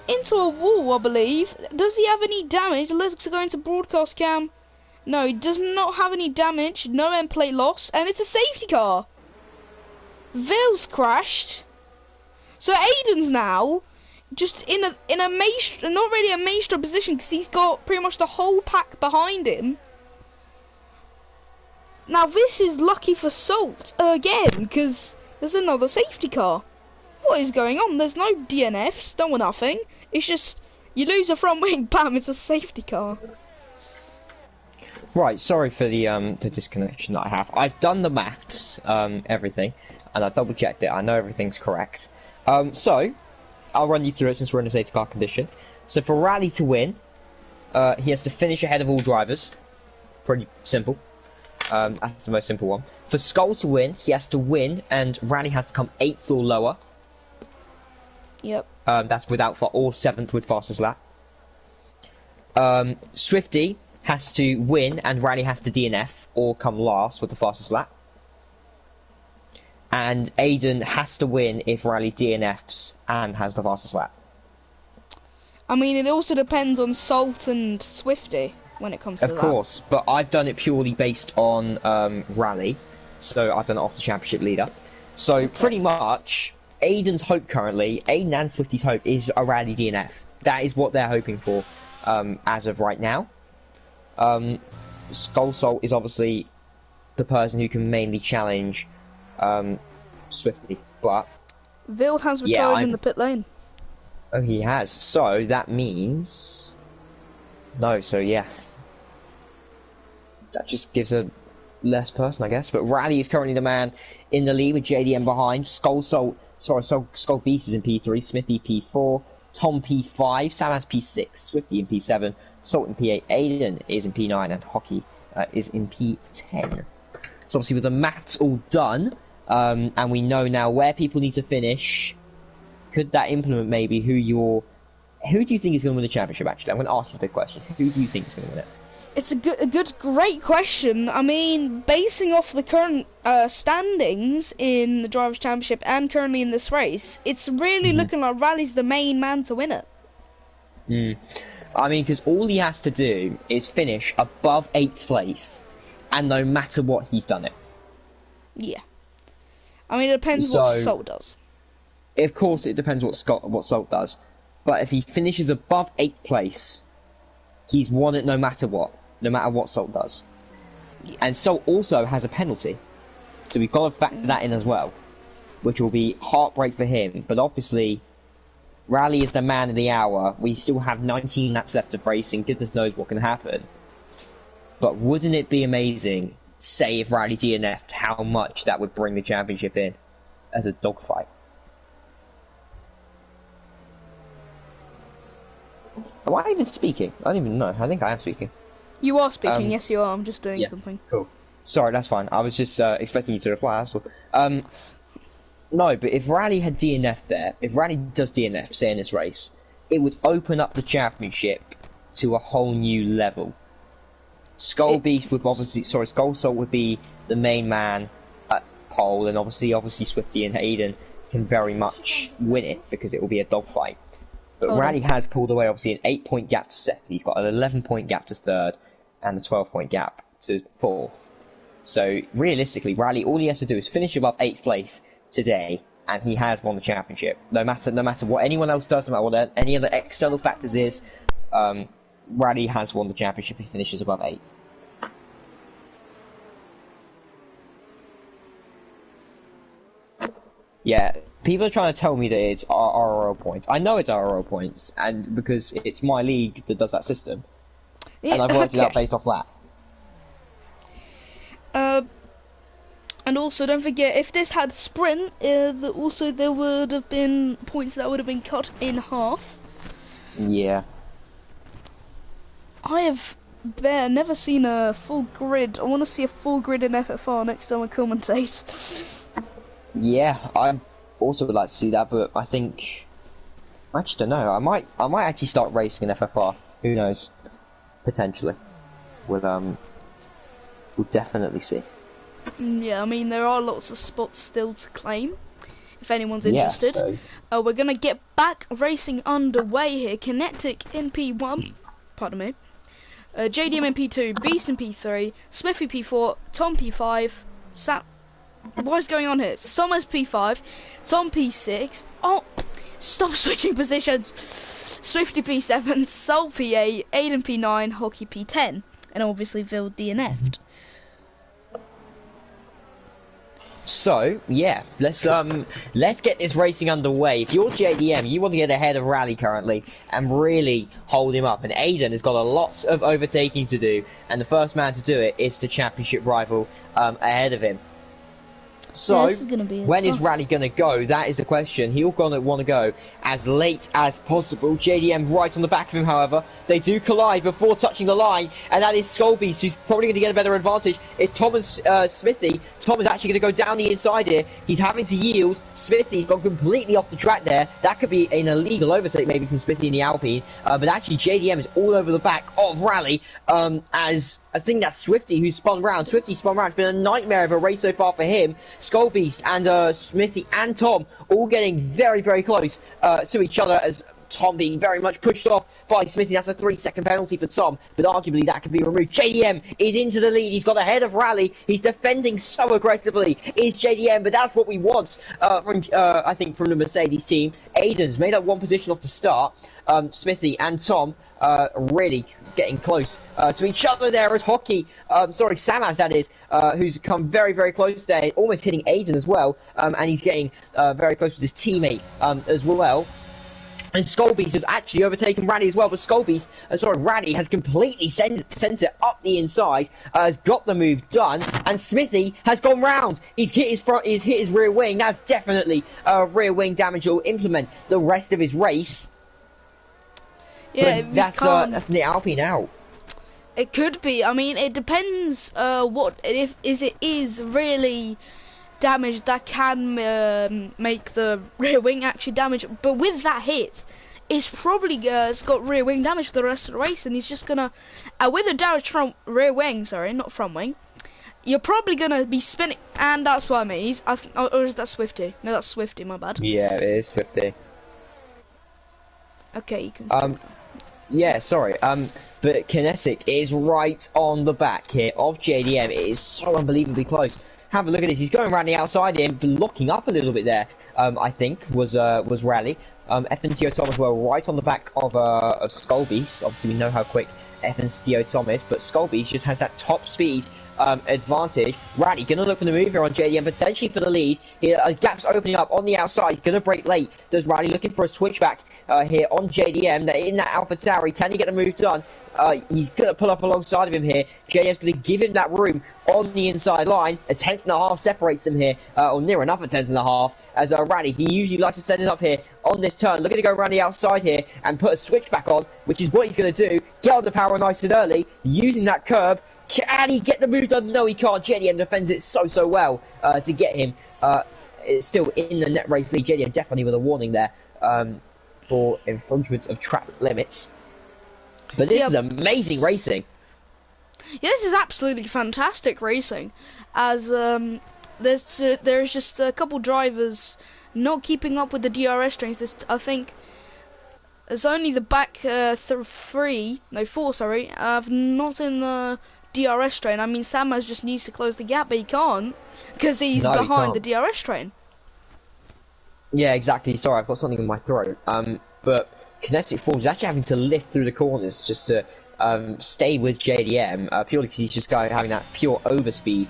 [SPEAKER 1] into a wall, I believe. Does he have any damage? Let's go into broadcast cam. No, he does not have any damage, no end plate loss, and it's a safety car. Vil's crashed. So Aiden's now just in a maestro, not really a maestro position, because he's got pretty much the whole pack behind him. Now this is lucky for Salt again, because there's another safety car. What is going on? There's no DNFs, no nothing. It's just you lose a front wing, bam, it's a safety car.
[SPEAKER 2] Right, sorry for the disconnection that I have. I've done the maths, everything, and I've double checked it. I know everything's correct. So I'll run you through it since we're in a safety car condition. So for Rally to win, he has to finish ahead of all drivers. Pretty simple. That's the most simple one. For Skull to win, he has to win, and Rally has to come 8th or lower.
[SPEAKER 1] Yep.
[SPEAKER 2] That's without or 7th with fastest lap. Swifty has to win, and Rally has to DNF or come last with the fastest lap. And Aiden has to win if Rally DNFs and has the fastest lap.
[SPEAKER 1] I mean, it also depends on Salt and Swifty when it comes to that.
[SPEAKER 2] Of course, but I've done it purely based on Rally, so I've done it off the championship leader. So okay. Pretty much, Aiden's hope currently, Aiden and Swifty's hope is a Rally DNF. That is what they're hoping for as of right now. Skullsalt is obviously the person who can mainly challenge Swifty, but
[SPEAKER 1] Vil has retired in the pit lane.
[SPEAKER 2] Oh, he has. So that means no. So yeah, that just gives a less person, I guess. But Rally is currently the man in the lead with JDM behind. Skull Beast is in P3, Smithy P4, Tom P5, Samas P6, Swifty in P7, Salt in P8, Aiden is in P9, and Hockey is in P10. So obviously with the maths all done, and we know now where people need to finish, could that implement maybe who do you think is going to win the championship, actually? I'm going to ask you the big question. Who do you think is going to win it?
[SPEAKER 1] It's a great question. I mean, basing off the current standings in the Drivers' Championship and currently in this race, it's really looking like Rally's the main man to win it.
[SPEAKER 2] I mean, because all he has to do is finish above 8th place, and no matter what, he's done it.
[SPEAKER 1] Yeah. I mean, it depends what Salt does.
[SPEAKER 2] Of course, it depends what Salt does. But if he finishes above 8th place, he's won it no matter what Salt does. Yeah. And Salt also has a penalty. So we've got to factor that in as well, which will be heartbreak for him. But obviously, Rally is the man of the hour. We still have 19 laps left of racing. Goodness knows what can happen. But wouldn't it be amazing, say if Rally DNF'd, how much that would bring the championship in as a dogfight? Am I even speaking? I don't even know. I think I am speaking.
[SPEAKER 1] You are speaking, yes you are. I'm just doing something.
[SPEAKER 2] Cool. Sorry, that's fine. I was just expecting you to reply, that's all. No, but if Rally had DNF there, if Rally does DNF, say in this race, it would open up the championship to a whole new level. Skull Salt would be the main man at pole, and obviously Swifty and Hayden can very much win it because it will be a dogfight. But Rally has pulled away, obviously, an 8-point gap to second. He's got an 11-point gap to third, and a 12-point gap to fourth. So, realistically, Rally, all he has to do is finish above 8th place today, and he has won the championship. No matter what anyone else does, no matter what any other external factors is, Rally has won the championship if he finishes above 8th. Yeah. People are trying to tell me that it's RRO points. I know it's RRO points, and because it's my league that does that system, and I've worked it out based off that.
[SPEAKER 1] And also, don't forget, if this had sprint, also there would have been points that would have been cut in half.
[SPEAKER 2] Yeah.
[SPEAKER 1] I have never seen a full grid. I want to see a full grid in FFR next time I commentate.
[SPEAKER 2] Yeah, I also would like to see that, but I think I just don't know. I might actually start racing in FFR. Who knows? Potentially. We'll definitely see.
[SPEAKER 1] Yeah, I mean there are lots of spots still to claim. If anyone's interested, we're gonna get back racing underway here. Kinetic in P1, pardon me. JDM in P2, Beast in P3, Smithy P4, Tom P5, what is going on here? Summers P5, Tom P6. Oh, stop switching positions. Swifty P7, Soul P8, Aiden P9, Hockey P10, and obviously Vil DNF'd.
[SPEAKER 2] So yeah, let's get this racing underway. If you're JDM, you want to get ahead of Rally currently and really hold him up. And Aiden has got a lot of overtaking to do, and the first man to do it is the championship rival ahead of him. So, when is Rally going to go? That is the question. He'll want to go as late as possible. JDM right on the back of him, however. They do collide before touching the line, and that is Skullbeast, who's probably going to get a better advantage. It's Tom and Smithy. Tom is actually going to go down the inside here. He's having to yield. Smithy's gone completely off the track there. That could be an illegal overtake maybe from Smithy in the Alpine. But actually, JDM is all over the back of Rally, as I think that's Swifty who spun round. Swifty spun round. It's been a nightmare of a race so far for him. Skullbeast and Smithy and Tom all getting very, very close to each other, as Tom being very much pushed off by Smithy. That's a 3-second penalty for Tom, but arguably that could be removed. JDM is into the lead. He's got ahead of Rally. He's defending so aggressively. Is JDM, but that's what we want I think from the Mercedes team. Aiden's made up one position off the start. Smithy and Tom really getting close to each other there as Samaz that is, who's come very, very close there, almost hitting Aiden as well, and he's getting very close with his teammate as well. And Scolby's has actually overtaken Raddy as well, but Raddy has completely sent it up the inside, has got the move done, and Smithy has gone round. He's hit his rear wing. That's definitely rear wing damage will implement the rest of his race.
[SPEAKER 1] Yeah,
[SPEAKER 2] that's the Alpine out.
[SPEAKER 1] It could be. I mean, it depends if it is really damage that can make the rear wing actually damage, but with that hit it's probably it's got rear wing damage for the rest of the race, and he's just gonna with the damage from rear wing, sorry, not front wing, you're probably gonna be spinning, and that's what I mean. Or is that Swifty? No, that's Swifty, my bad.
[SPEAKER 2] Yeah, it is Swifty.
[SPEAKER 1] Okay, you can
[SPEAKER 2] yeah, sorry, but Kinetic is right on the back here of JDM. It is so unbelievably close. Have a look at this. He's going around the outside here, blocking up a little bit there. I think was Rally. FNCO Tom as well, right on the back of Scolby. Obviously, we know how quick FNCO Tom is, but Scolby just has that top speed advantage. Rally gonna look for the move here on JDM, potentially for the lead. Here, a gap's opening up on the outside. He's gonna break late. Does Rally looking for a switchback here on JDM? They're in that Alpha Tower. Can he get the move done? He's gonna pull up alongside of him here. JDM's gonna give him that room on the inside line. A tenth and a half separates them here, or near enough a tenth and a half. As Rally, he usually likes to send it up here on this turn. Looking to go around the outside here and put a switchback on, which is what he's going to do. Get on the power nice and early, using that curb. Can he get the move done? No, he can't. JDM defends it so well to get him. It's still in the net race lead. JDM definitely with a warning there for infringements of track limits. But this is amazing racing.
[SPEAKER 1] Yeah, this is absolutely fantastic racing. As there's just a couple drivers not keeping up with the DRS trains. I think there's only the back four, sorry, not in the DRS train. I mean, Samaz just needs to close the gap, but he can't because he's behind the DRS train.
[SPEAKER 2] Yeah, exactly. Sorry, I've got something in my throat. But Kinetic Forge is actually having to lift through the corners just to stay with JDM, purely because he's just having that pure overspeed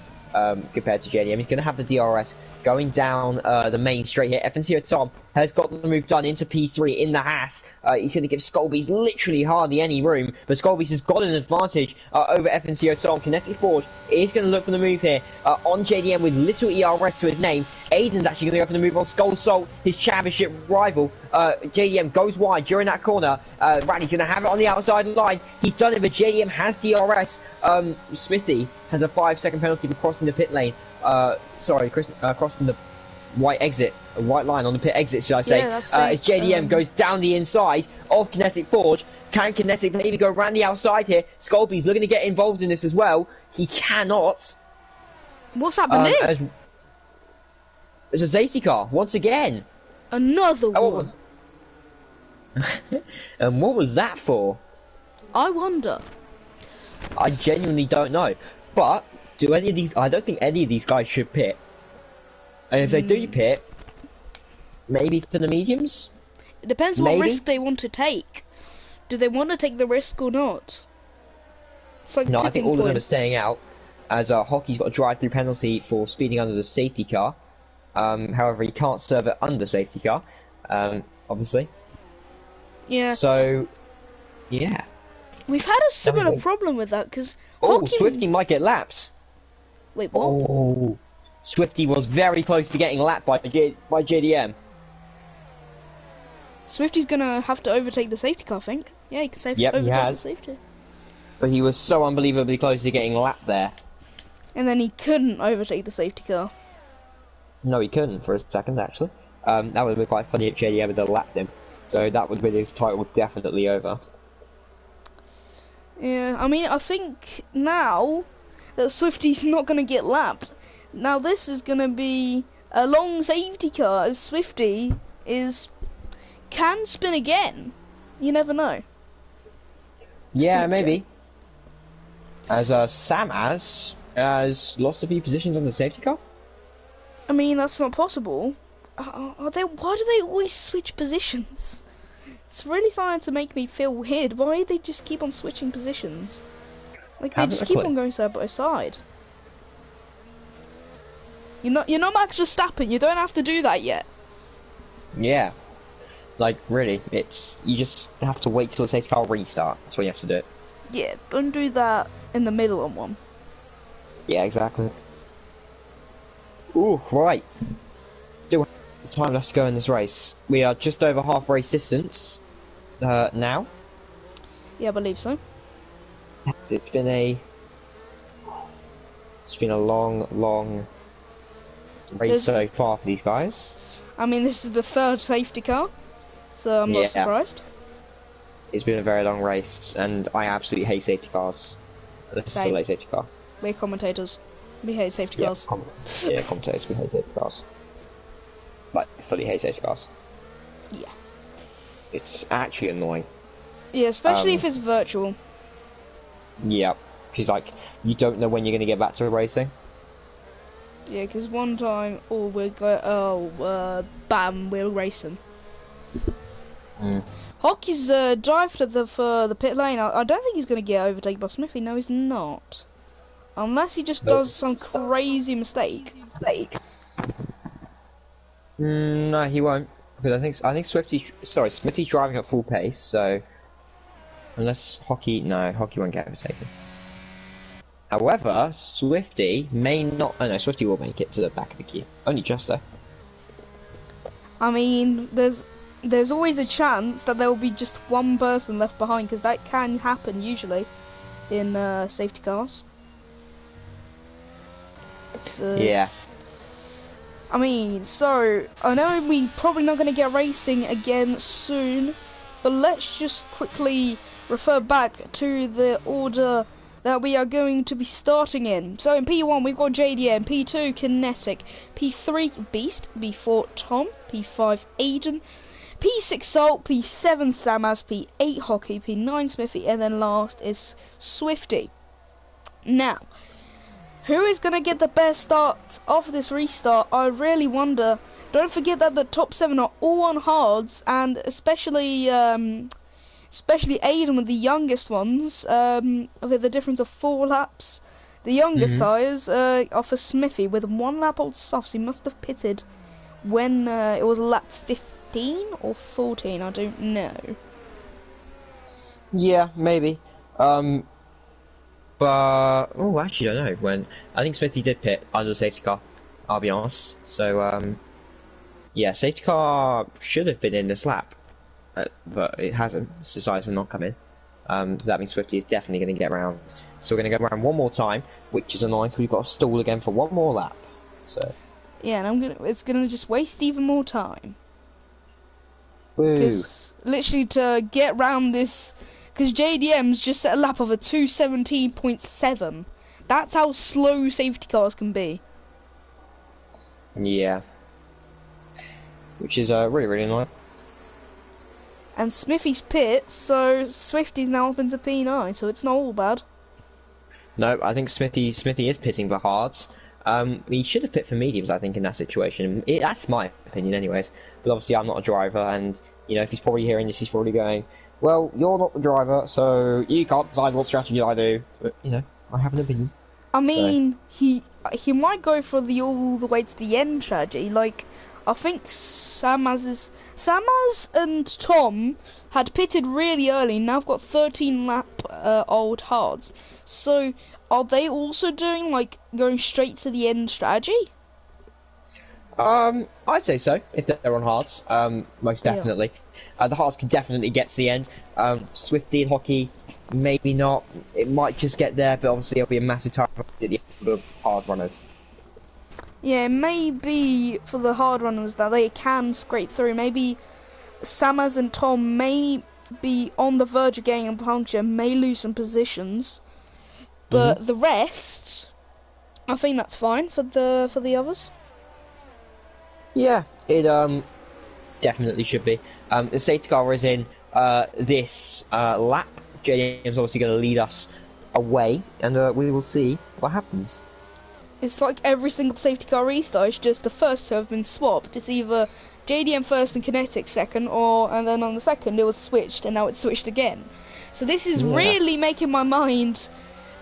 [SPEAKER 2] compared to JDM. He's going to have the DRS going down the main straight here. FNCO Tom has got the move done into P3 in the Haas. He's going to give Scolby's literally hardly any room, but Scolby's has got an advantage over FNCO Tom. Kinetic Forge is going to look for the move here on JDM with little ERS to his name. Aiden's actually going to go for the move on Skull Salt, his championship rival. JDM goes wide during that corner. Randy's going to have it on the outside line. He's done it, but JDM has DRS. Smithy has a 5-second penalty for crossing the pit lane. Crossing the white line on the pit exit, should I say.
[SPEAKER 1] Yeah,
[SPEAKER 2] as JDM goes down the inside of Kinetic Forge. Can Kinetic maybe go around the outside here? Scolby's looking to get involved in this as well. He cannot.
[SPEAKER 1] What's happened here?
[SPEAKER 2] There's a safety car, once again.
[SPEAKER 1] Another one.
[SPEAKER 2] And what was that for?
[SPEAKER 1] I wonder.
[SPEAKER 2] I genuinely don't know. But do any of these? I don't think any of these guys should pit. And if they do pit, maybe for the mediums.
[SPEAKER 1] It depends what risk they want to take. Do they want to take the risk or not? It's like
[SPEAKER 2] no, I think all of them are staying out. As Hockey's got a drive-through penalty for speeding under the safety car. However, he can't serve it under safety car, obviously.
[SPEAKER 1] Yeah.
[SPEAKER 2] So, yeah.
[SPEAKER 1] We've had a similar problem with that because.
[SPEAKER 2] Oh, Swifty might get lapped.
[SPEAKER 1] Wait, what?
[SPEAKER 2] Oh, Swifty was very close to getting lapped by JDM.
[SPEAKER 1] Swifty's gonna have to overtake the safety car, I think. Yeah, he can overtake the safety.
[SPEAKER 2] But he was so unbelievably close to getting lapped there.
[SPEAKER 1] And then he couldn't overtake the safety car.
[SPEAKER 2] No, he couldn't for a second, actually. That would have been quite funny if JDM had lapped him. So that would be his title definitely over.
[SPEAKER 1] Yeah, I mean, I think now that Swifty's not going to get lapped, now this is going to be a long safety car as Swifty can spin again. You never know.
[SPEAKER 2] Yeah, maybe. As Samaz has lost a few positions on the safety car?
[SPEAKER 1] I mean, that's not possible. Why do they always switch positions? It's really starting to make me feel weird. Why do they just keep on switching positions? Like, they just keep on going side by side. You're not Max Verstappen, you don't have to do that yet.
[SPEAKER 2] Yeah. Like, really, you just have to wait till the safety car restart. That's what you have to do.
[SPEAKER 1] Yeah, don't do that in the middle on one.
[SPEAKER 2] Yeah, exactly. Ooh, right. Still have time left to go in this race. We are just over half race distance now.
[SPEAKER 1] Yeah, I believe so.
[SPEAKER 2] It's been a long race so far for these guys.
[SPEAKER 1] I mean, this is the third safety car, so I'm not surprised.
[SPEAKER 2] It's been a very long race, and I absolutely hate safety cars. This is a late safety car.
[SPEAKER 1] We're commentators. We hate safety cars.
[SPEAKER 2] Commentators, we hate safety cars. Like, fully hate safety cars.
[SPEAKER 1] Yeah.
[SPEAKER 2] It's actually annoying.
[SPEAKER 1] Yeah, especially if it's virtual.
[SPEAKER 2] Yeah, because, like, you don't know when you're going to get back to racing.
[SPEAKER 1] Yeah, because one time, bam, we're racing. Hockey's drive for the pit lane. I don't think he's going to get overtaken by Smithy. No, he's not. Unless he just does some crazy mistake.
[SPEAKER 2] No, he won't. Because I think Smithy's driving at full pace, so unless Hockey won't get overtaken. However, Swifty may not. Oh no, Swifty will make it to the back of the queue. Only just though.
[SPEAKER 1] I mean, there's always a chance that there will be just one person left behind, because that can happen usually in safety cars. So,
[SPEAKER 2] yeah.
[SPEAKER 1] I mean, so I know we're probably not going to get racing again soon, but let's just quickly refer back to the order that we are going to be starting in. So in P1 we've got JDM, P2 Kinetic, P3 Beast, P4 Tom, P5 Aiden, P6 Salt, P7 Samaz, P8 Hockey, P9 Smithy, and then last is Swifty. Now, who is going to get the best start of this restart? I really wonder. Don't forget that the top 7 are all on hards, and especially Aiden with the youngest ones, with a difference of 4 laps. The youngest tyres are for Smithy with 1 lap old softs. He must have pitted when it was lap 15 or 14, I don't know.
[SPEAKER 2] Yeah, maybe. But actually, I don't know. When I think Smithy did pit under the safety car, I'll be honest. So, yeah, safety car should have been in this lap, but it hasn't. It's decided to not come in. So that means Swifty is definitely going to get around. So we're going to go around one more time, which is annoying because we've got to stall again for one more lap. So.
[SPEAKER 1] Yeah, and it's gonna just waste even more time.
[SPEAKER 2] Woo.
[SPEAKER 1] Because literally to get round this. Because JDM's just set a lap of a 2:17.7. That's how slow safety cars can be.
[SPEAKER 2] Yeah. Which is really, really annoying.
[SPEAKER 1] And Smithy's pit, so Swifty's now up into P9, so it's not all bad.
[SPEAKER 2] No, I think Smithy is pitting for hards. He should have pit for mediums, I think, in that situation. That's my opinion, anyways. But obviously, I'm not a driver, and you know, if he's probably hearing this, he's probably going, well, you're not the driver, so you can't decide what strategy I do. But, you know, I have an opinion.
[SPEAKER 1] I mean, so. he might go for the all the way to the end strategy. Like, I think Samaz and Tom had pitted really early, now I've got 13 lap old hards. So, are they also doing, like, going straight to the end strategy?
[SPEAKER 2] I'd say so, if they're on hards, most definitely. Yeah. The hards can definitely get to the end. Swifty and Hockey, maybe not. It might just get there, but obviously it'll be a massive time for the hard runners.
[SPEAKER 1] Yeah, maybe for the hard runners that they can scrape through. Maybe Samaz and Tom may be on the verge of getting a puncture, may lose some positions. But the rest, I think that's fine for the others.
[SPEAKER 2] Yeah, it definitely should be. The safety car is in this lap. JDM's obviously going to lead us away, and we will see what happens. It's
[SPEAKER 1] like every single safety car restart. It's just the first two have been swapped. It's either JDM first and Kinetic second, and then on the second it was switched, and now it's switched again. So this is really making my mind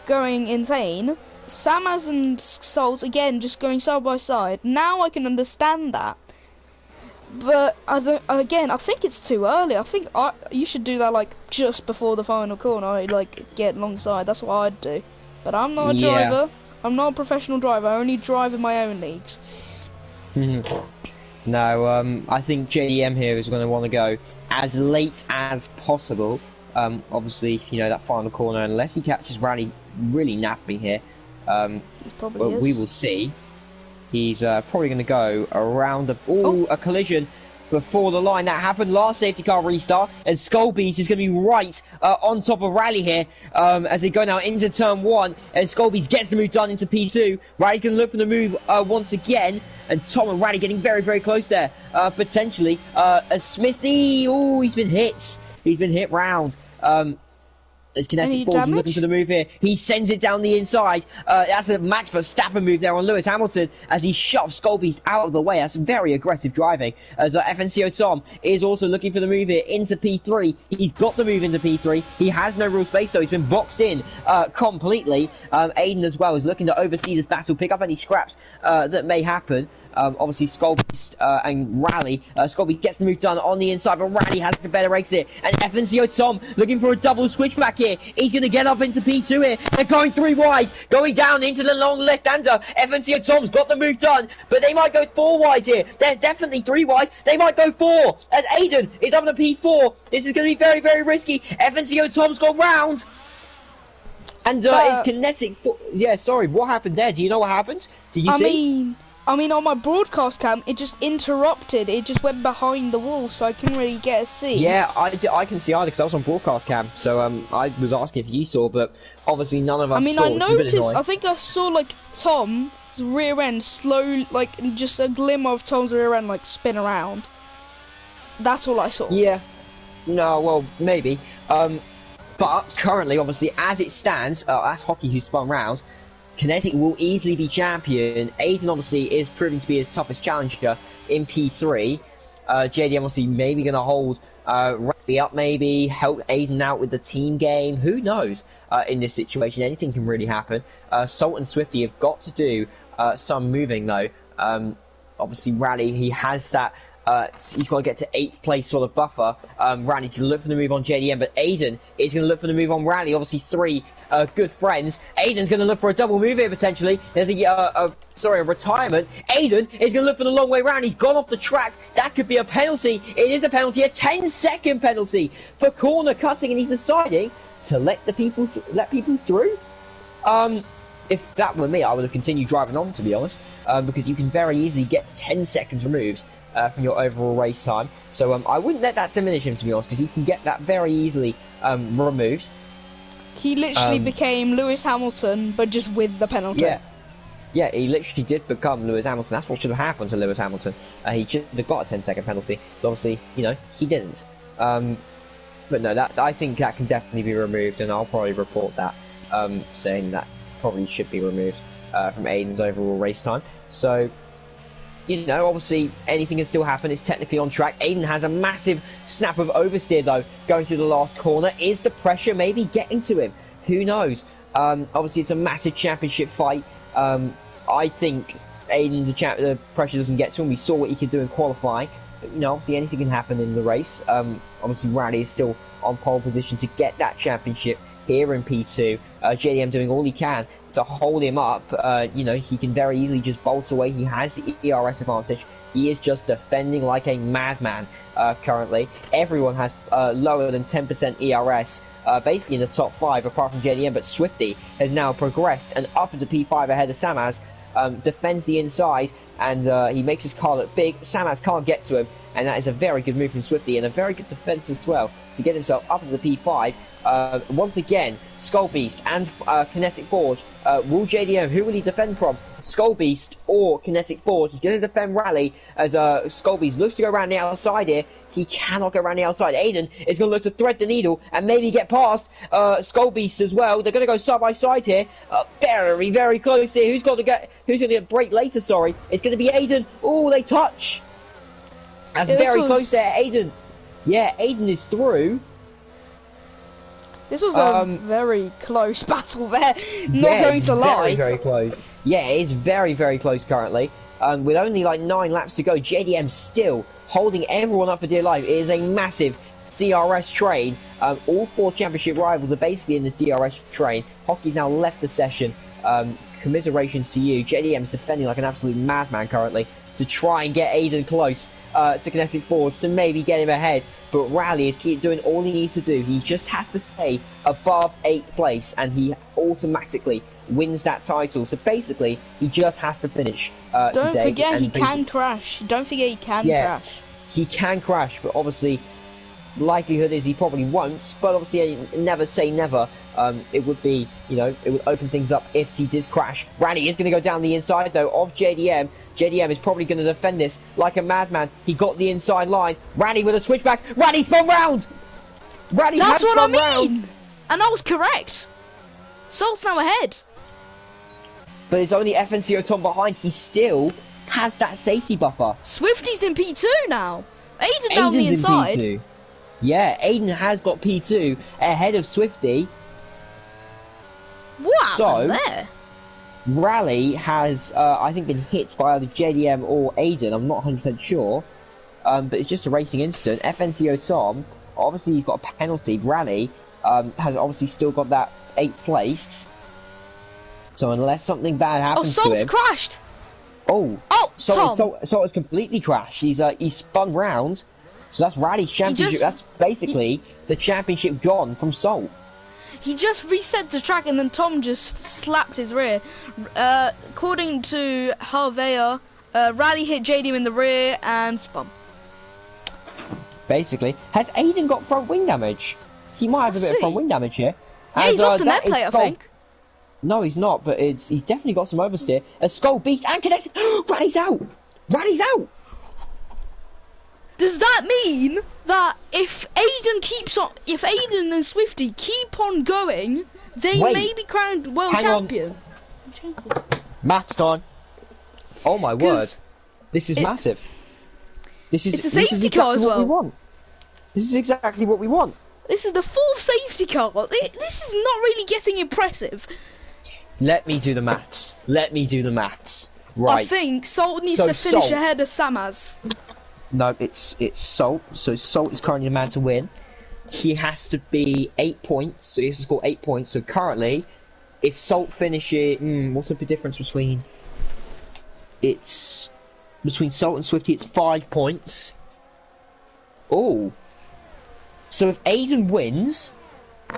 [SPEAKER 1] going insane. Samaz and Souls again just going side by side. Now I can understand that. But I think it's too early. I think you should do that like just before the final corner, like get alongside. That's what I'd do. But I'm not a driver. I'm not a professional driver. I only drive in my own leagues.
[SPEAKER 2] No, I think JDM here is going to want to go as late as possible. Obviously, you know, that final corner, unless he catches Rally really napping here.
[SPEAKER 1] He probably is.
[SPEAKER 2] We will see. He's probably going to go around a collision before the line. That happened last safety car restart, and Skullbeast is going to be right on top of Rally here as they go now into turn 1, and Skullbeast gets the move done into P2. Rally's going to look for the move once again, and Tom and Rally getting very, very close there. Potentially, a Smithy. Oh, he's been hit. He's been hit round. As Kinetic Forge is looking for the move here. He sends it down the inside. That's a Max Verstappen move there on Lewis Hamilton as he shoves Skullbeast out of the way. That's very aggressive driving. As FNCO Tom is also looking for the move here into P3. He's got the move into P3. He has no real space though. He's been boxed in completely. Aiden as well is looking to oversee this battle, pick up any scraps that may happen. Obviously Skullbeast and Rally. Skullbeast gets the move done on the inside, but Rally has the better exit. And FNCO Tom looking for a double switchback here. He's going to get up into P2 here. They're going 3 wide, going down into the long left-hander. FNCO Tom's got the move done, but they might go 4 wide here. They're definitely 3 wide. They might go 4 as Aiden is up to P4. This is going to be very, very risky. FNCO Tom's gone round. And it's Kinetic. Yeah, sorry, what happened there? Do you know what happened? Did you see?
[SPEAKER 1] I mean, on my broadcast cam, it just interrupted. It just went behind the wall, so I couldn't really get a see.
[SPEAKER 2] Yeah, I can see either because I was on broadcast cam. So I was asking if you saw, but obviously none of us saw.
[SPEAKER 1] I noticed. I think I saw like Tom's rear end slow, like just a glimmer of Tom's rear end like spin around. That's all I saw.
[SPEAKER 2] Yeah. No, well, maybe. But currently, obviously, as it stands, that's Hockey who spun round. Kinetic will easily be champion. Aiden obviously is proving to be his toughest challenger in P3. JDM obviously maybe going to hold Rally up, maybe help Aiden out with the team game. Who knows? In this situation, anything can really happen. Salt and Swifty have got to do some moving though. Obviously Rally, he has that. He's got to get to 8th place sort of buffer. Rally's going to look for the move on JDM, but Aiden is going to look for the move on Rally. Obviously 3 good friends. Aiden's going to look for a double move here potentially. There's a retirement. Aiden is going to look for the long way round. He's gone off the track. That could be a penalty. It is a penalty, a 10-second penalty for corner cutting, and he's deciding to let people through. If that were me, I would have continued driving on, to be honest, because you can very easily get 10 seconds removed from your overall race time. So I wouldn't let that diminish him, to be honest, because he can get that very easily removed.
[SPEAKER 1] He literally became Lewis Hamilton, but just with the penalty.
[SPEAKER 2] Yeah, he literally did become Lewis Hamilton. That's what should have happened to Lewis Hamilton. He should have got a 10-second penalty, but obviously, you know, he didn't. But no, I think that can definitely be removed, and I'll probably report that, saying that probably should be removed from Aiden's overall race time. So, you know, obviously anything can still happen. It's technically on track. Aiden has a massive snap of oversteer though, going through the last corner. Is the pressure maybe getting to him? Who knows? Obviously it's a massive championship fight. I think Aiden, the pressure doesn't get to him. We saw what he could do in qualifying. But, you know, obviously anything can happen in the race. Obviously Rally is still on pole position to get that championship here in P2. JDM doing all he can to hold him up. You know, he can very easily just bolt away. He has the ERS advantage. He is just defending like a madman currently. Everyone has lower than 10% ERS, basically in the top 5 apart from JDM, but Swifty has now progressed and up into P5 ahead of Samaz. Defends the inside, and he makes his car look big. Samaz can't get to him, and that is a very good move from Swifty, and a very good defense as well to get himself up into the P5. Once again, Skullbeast and Kinetic Forge. Will JDM, who will he defend from? Skullbeast or Kinetic Forge? He's going to defend Rally as Skullbeast looks to go around the outside here. He cannot go around the outside. Aiden is going to look to thread the needle and maybe get past Skullbeast as well. They're going to go side by side here. Very, very close here. Who's going to get brake later? Sorry, it's going to be Aiden. Oh, they touch. That's
[SPEAKER 1] Yeah, this
[SPEAKER 2] very
[SPEAKER 1] was-
[SPEAKER 2] close there, Aiden. Yeah, Aiden is through.
[SPEAKER 1] This was a very close battle there. Not
[SPEAKER 2] Yeah,
[SPEAKER 1] going
[SPEAKER 2] it's
[SPEAKER 1] to lie.
[SPEAKER 2] very close. Yeah, it is very close currently. With only like 9 laps to go, JDM still holding everyone up for dear life. It is a massive DRS train. All 4 championship rivals are basically in this DRS train. Hockey's now left the session. Commiserations to you. JDM's defending like an absolute madman currently to try and get Aiden close to Kinetic Ford to maybe get him ahead. But Rally is keep doing all he needs to do. He just has to stay above 8th place and he automatically wins that title. So basically, he just has to finish
[SPEAKER 1] Don't
[SPEAKER 2] today.
[SPEAKER 1] forget
[SPEAKER 2] and
[SPEAKER 1] he can crash. Don't forget he can crash.
[SPEAKER 2] He can crash, but obviously, likelihood is he probably won't. But obviously, never say never. It would be, it would open things up if he did crash. Rally is going to go down the inside, though, of JDM. JDM is probably going to defend this like a madman. He got the inside line. Rally with a switchback. Rally spun round! Rally
[SPEAKER 1] That's
[SPEAKER 2] has
[SPEAKER 1] what I
[SPEAKER 2] spun
[SPEAKER 1] mean!
[SPEAKER 2] round!
[SPEAKER 1] And I was correct. Salt's now ahead.
[SPEAKER 2] But it's only FNCO Tom behind. He still has that safety buffer.
[SPEAKER 1] Swifty's in P2 now. Aiden down the
[SPEAKER 2] Aiden's
[SPEAKER 1] inside.
[SPEAKER 2] in P2. Yeah, Aiden has got P2 ahead of Swifty.
[SPEAKER 1] What
[SPEAKER 2] So-
[SPEAKER 1] happened there?
[SPEAKER 2] Rally has, I think, been hit by either JDM or Aiden. I'm not 100% sure. But it's just a racing incident. FNCO Tom, obviously he's got a penalty. Rally has obviously still got that 8th place. So unless something bad
[SPEAKER 1] Oh,
[SPEAKER 2] happens to
[SPEAKER 1] Salt's
[SPEAKER 2] him...
[SPEAKER 1] crashed.
[SPEAKER 2] Oh,
[SPEAKER 1] Oh, Tom.
[SPEAKER 2] Salt has completely crashed. He's spun round. So that's Rally's championship. That's basically the championship gone from Salt.
[SPEAKER 1] He just reset the track and then Tom just slapped his rear. According to Harveya, Rally hit JDM in the rear and spun.
[SPEAKER 2] Basically, has Aiden got front wing damage? He might have a bit of front wing damage here.
[SPEAKER 1] Yeah,
[SPEAKER 2] And,
[SPEAKER 1] he's lost an
[SPEAKER 2] that
[SPEAKER 1] air plate,
[SPEAKER 2] is
[SPEAKER 1] I
[SPEAKER 2] Skull-
[SPEAKER 1] think.
[SPEAKER 2] No, he's not, but he's definitely got some oversteer. A Skull Beast and connected. Rally's out. Rally's out.
[SPEAKER 1] Does that mean that if Aiden and Swifty keep on going, they
[SPEAKER 2] Wait.
[SPEAKER 1] may be crowned world
[SPEAKER 2] Hang on.
[SPEAKER 1] champion?
[SPEAKER 2] Maths time. Oh my word.
[SPEAKER 1] 'Cause
[SPEAKER 2] This is
[SPEAKER 1] it-
[SPEAKER 2] massive. This is
[SPEAKER 1] It's a
[SPEAKER 2] this is
[SPEAKER 1] safety car
[SPEAKER 2] exactly
[SPEAKER 1] as
[SPEAKER 2] what we
[SPEAKER 1] well.
[SPEAKER 2] want. This is exactly what we want.
[SPEAKER 1] This is the 4th safety car. This is not really getting impressive.
[SPEAKER 2] Let me do the maths. Let me do the maths.
[SPEAKER 1] I
[SPEAKER 2] Right.
[SPEAKER 1] think Salt needs
[SPEAKER 2] So
[SPEAKER 1] to finish
[SPEAKER 2] Salt-
[SPEAKER 1] ahead of Samaz.
[SPEAKER 2] No, it's Salt. So Salt is currently the man to win. He has to be 8 points. So he has to score 8 points. So currently, if Salt finishes, what's the difference between? It's between Salt and Swifty. It's 5 points. Oh. So if Aiden wins,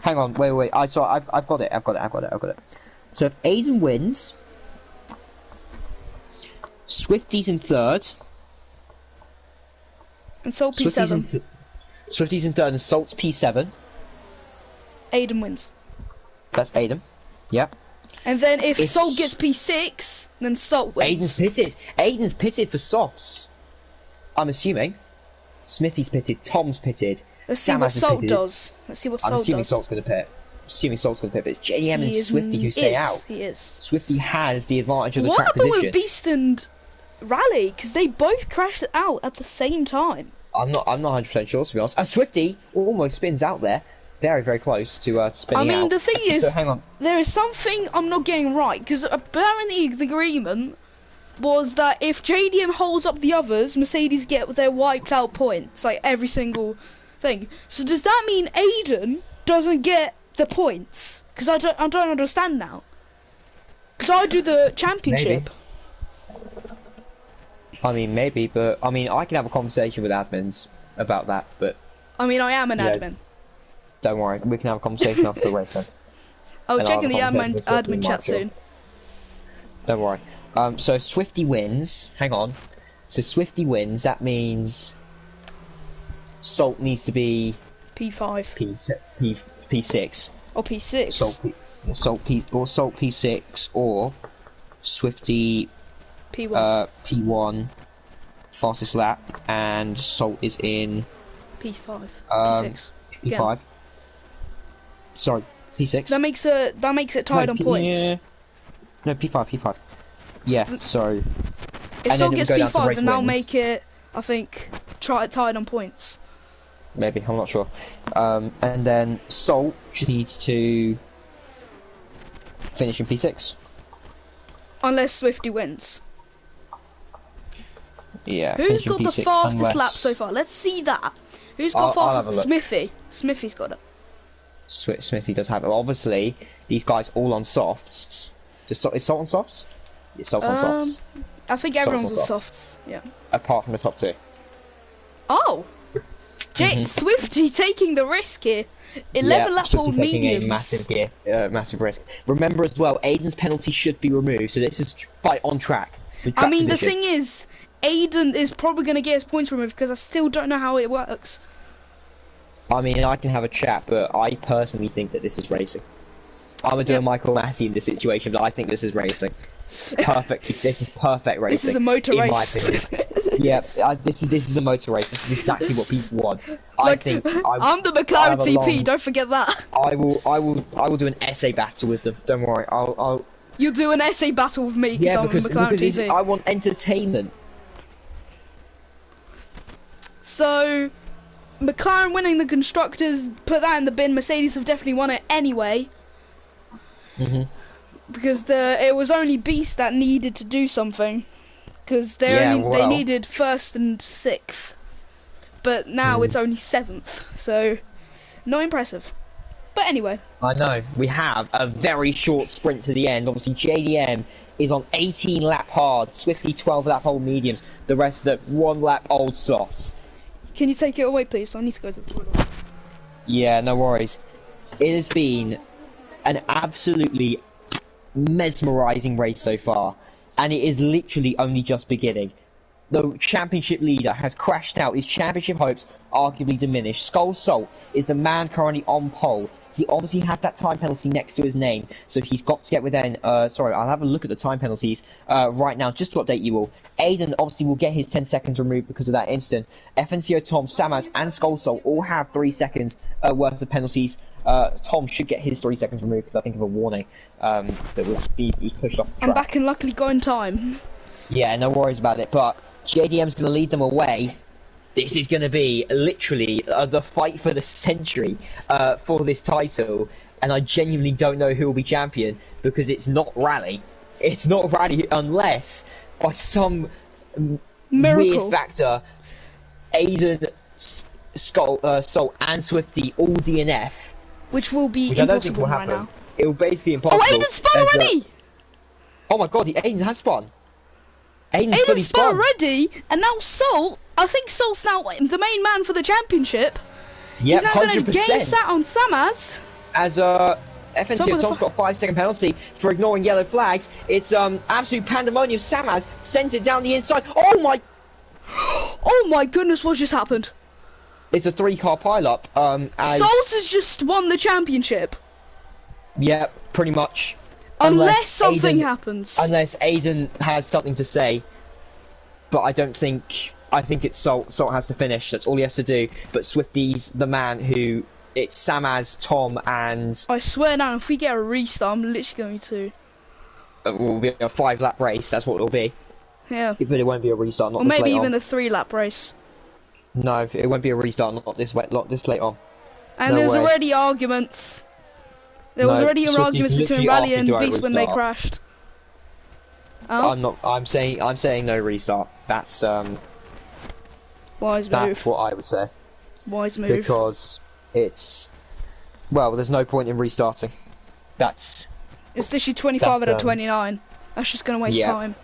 [SPEAKER 2] hang on, wait. I've got it. So if Aiden wins, Swifty's in 3rd.
[SPEAKER 1] And Salt P7.
[SPEAKER 2] Swifty's in 3rd and Salt's P7.
[SPEAKER 1] Aiden wins.
[SPEAKER 2] That's Aiden. Yep.
[SPEAKER 1] And then if
[SPEAKER 2] It's-
[SPEAKER 1] Salt gets P6, then Salt wins.
[SPEAKER 2] Aiden's pitted. Aiden's pitted for softs. I'm assuming. Smithy's pitted. Tom's pitted.
[SPEAKER 1] Let's see
[SPEAKER 2] Sam
[SPEAKER 1] what
[SPEAKER 2] has
[SPEAKER 1] Salt
[SPEAKER 2] pitted.
[SPEAKER 1] does. Let's see what
[SPEAKER 2] I'm
[SPEAKER 1] Salt
[SPEAKER 2] assuming
[SPEAKER 1] does.
[SPEAKER 2] Salt's going to pit. But it's JDM and
[SPEAKER 1] He is-
[SPEAKER 2] Swifty who
[SPEAKER 1] he
[SPEAKER 2] stay
[SPEAKER 1] is,
[SPEAKER 2] out.
[SPEAKER 1] He is.
[SPEAKER 2] Swifty has the advantage of the
[SPEAKER 1] What
[SPEAKER 2] track
[SPEAKER 1] happened
[SPEAKER 2] position.
[SPEAKER 1] with Beast and Rally? Because they both crashed out at the same time.
[SPEAKER 2] I'm not 100% sure, to be honest. Swifty almost spins out there. Very close to spinning out.
[SPEAKER 1] I mean, the thing is,
[SPEAKER 2] So hang on.
[SPEAKER 1] there is something I'm not getting right. Because apparently the agreement was that if JDM holds up the others, Mercedes get their wiped out points, like every single thing. So does that mean Aiden doesn't get the points? Because I don't understand now. Because I do the championship.
[SPEAKER 2] I mean, maybe, but I mean, I can have a conversation with admins about that, but
[SPEAKER 1] I mean, I am an
[SPEAKER 2] Yeah.
[SPEAKER 1] admin.
[SPEAKER 2] don't worry, we can have a conversation after the race then.
[SPEAKER 1] I'll
[SPEAKER 2] And
[SPEAKER 1] check
[SPEAKER 2] I'll
[SPEAKER 1] in the
[SPEAKER 2] have a conversation with Swifty
[SPEAKER 1] admin
[SPEAKER 2] and
[SPEAKER 1] chat
[SPEAKER 2] Marshall.
[SPEAKER 1] soon.
[SPEAKER 2] Don't worry. So Swifty wins. Hang on. So Swifty wins. That means Salt needs to be
[SPEAKER 1] P5
[SPEAKER 2] P6.
[SPEAKER 1] or P6.
[SPEAKER 2] Salt P6 or Swifty
[SPEAKER 1] P1,
[SPEAKER 2] P1 fastest lap, and Salt is in
[SPEAKER 1] P5,
[SPEAKER 2] um,
[SPEAKER 1] P6.
[SPEAKER 2] P5. Sorry, P6.
[SPEAKER 1] That makes it tied on points.
[SPEAKER 2] Yeah. No, P5. Yeah, so
[SPEAKER 1] If
[SPEAKER 2] and
[SPEAKER 1] Sol
[SPEAKER 2] then it
[SPEAKER 1] gets
[SPEAKER 2] would go down to
[SPEAKER 1] P5,
[SPEAKER 2] race
[SPEAKER 1] then that'll
[SPEAKER 2] wins.
[SPEAKER 1] make it, I think, tied on points.
[SPEAKER 2] Maybe, I'm not sure. And then Salt just needs to finish in P6.
[SPEAKER 1] Unless Swifty wins.
[SPEAKER 2] Yeah.
[SPEAKER 1] Who's got the
[SPEAKER 2] P6
[SPEAKER 1] fastest lap so far? Let's see that. Who's got
[SPEAKER 2] I'll have a
[SPEAKER 1] fastest?
[SPEAKER 2] look.
[SPEAKER 1] Smithy. Smithy's got it.
[SPEAKER 2] Smithy does have it. Obviously, these guys all on softs. Is Salt on softs? Yeah, Salt's on softs.
[SPEAKER 1] I think everyone's on softs. Yeah.
[SPEAKER 2] Apart from the top 2.
[SPEAKER 1] Oh! Swifty taking the risk here. 11 lap old mediums.
[SPEAKER 2] A massive risk. Remember as well, Aiden's penalty should be removed, so this is fight on track.
[SPEAKER 1] I mean, the thing is, Aiden is probably going to get his points removed because I still don't know how it works.
[SPEAKER 2] I mean, I can have a chat, but I personally think that this is racing. I'm gonna do a Michael Massey in this situation, but I think this is racing. Perfect. This is perfect racing.
[SPEAKER 1] This is a motor race.
[SPEAKER 2] In my opinion. Yeah, this is a motor race. This is exactly what people want.
[SPEAKER 1] I'm the McLaren TP. Don't forget that.
[SPEAKER 2] I will do an essay battle with them. Don't worry. I'll.
[SPEAKER 1] You'll do an essay battle with me because I'm a McLaren TP.
[SPEAKER 2] I want entertainment.
[SPEAKER 1] So, McLaren winning the constructors, put that in the bin. Mercedes have definitely won it anyway. Because it was only Beast that needed to do something. Because they needed 1st and 6th. But now it's only 7th. So, not impressive. But anyway.
[SPEAKER 2] I know. We have a very short sprint to the end. Obviously, JDM is on 18 lap hard. Swifty 12 lap old mediums. The rest of the 1 lap old softs.
[SPEAKER 1] Can you take it away, please? I need to go to the toilet.
[SPEAKER 2] Yeah, no worries. It has been an absolutely mesmerising race so far, and it is literally only just beginning. The championship leader has crashed out. His championship hopes arguably diminished. Skull Salt is the man currently on pole. He obviously has that time penalty next to his name, so he's got to get within. Sorry, I'll have a look at the time penalties right now just to update you all. Aiden obviously will get his 10 seconds removed because of that incident. FNCO Tom, Samaz, and Skull Salt all have 3 seconds worth of penalties. Tom should get his 3 seconds removed because I think of a warning that was pushed off the track.
[SPEAKER 1] I'm back and luckily got in time.
[SPEAKER 2] Yeah, no worries about it. But JDM's going to lead them away. This is going to be literally the fight for the century for this title, and I genuinely don't know who will be champion because it's not Rally. It's not Rally unless, by some
[SPEAKER 1] miracle,
[SPEAKER 2] weird factor, Aiden, Salt, and Swifty all DNF.
[SPEAKER 1] Which will be impossible right now.
[SPEAKER 2] It will basically impossible.
[SPEAKER 1] Oh, Aiden spun already!
[SPEAKER 2] Oh my god, Aiden has spun.
[SPEAKER 1] Aiden spun already, and now Salt, I think Salt's now the main man for the championship.
[SPEAKER 2] Yeah,
[SPEAKER 1] he's now going to gain sat on Samaz.
[SPEAKER 2] As FNC Tom's got a 5-second penalty for ignoring yellow flags. It's absolute pandemonium. Samaz sends it down the inside. Oh my!
[SPEAKER 1] Oh my goodness, what just happened?
[SPEAKER 2] It's a 3-car pile-up.
[SPEAKER 1] Salt has just won the championship.
[SPEAKER 2] Yeah, pretty much.
[SPEAKER 1] Unless something happens.
[SPEAKER 2] Unless Aiden has something to say. But I don't think... I think it's Salt. Salt has to finish. That's all he has to do. But Swifty's the man who... It's Samaz, Tom, and...
[SPEAKER 1] I swear now, if we get a restart, I'm literally going to...
[SPEAKER 2] It will be a 5-lap race. That's what it'll be.
[SPEAKER 1] Yeah.
[SPEAKER 2] But it won't be a restart. Not
[SPEAKER 1] or
[SPEAKER 2] this
[SPEAKER 1] maybe
[SPEAKER 2] late
[SPEAKER 1] even
[SPEAKER 2] on.
[SPEAKER 1] a 3-lap race.
[SPEAKER 2] No, it won't be a restart. Not this late on.
[SPEAKER 1] And
[SPEAKER 2] no
[SPEAKER 1] there's
[SPEAKER 2] way.
[SPEAKER 1] already arguments. There was already arguments between Rally and Beast when they crashed. Oh?
[SPEAKER 2] I'm saying no restart. That's
[SPEAKER 1] wise move.
[SPEAKER 2] That's what I would say.
[SPEAKER 1] Wise move.
[SPEAKER 2] Because it's there's no point in restarting. It's
[SPEAKER 1] literally 25 out of 29. That's just gonna waste time.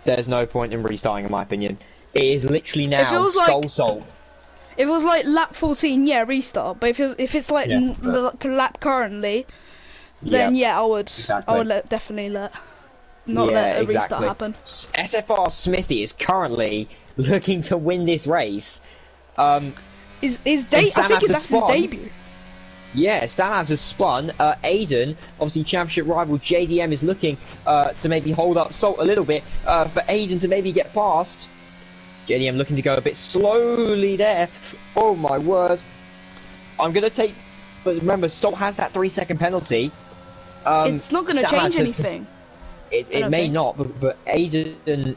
[SPEAKER 2] There's no point in restarting, in my opinion. It is literally now Skull Salt.
[SPEAKER 1] If it was like lap 14, yeah, restart. But if it's like the lap currently, then I would definitely let a restart happen.
[SPEAKER 2] SFR Smithy is currently looking to win this race.
[SPEAKER 1] I think that's his debut.
[SPEAKER 2] Yeah, Stanaz has spun. Aiden, obviously championship rival JDM, is looking to maybe hold up Salt a little bit for Aiden to maybe get past. JDM looking to go a bit slowly there. Oh my word. I'm going to take... But remember, Salt has that 3-second penalty.
[SPEAKER 1] It's not going to change anything.
[SPEAKER 2] It may not, but Aiden...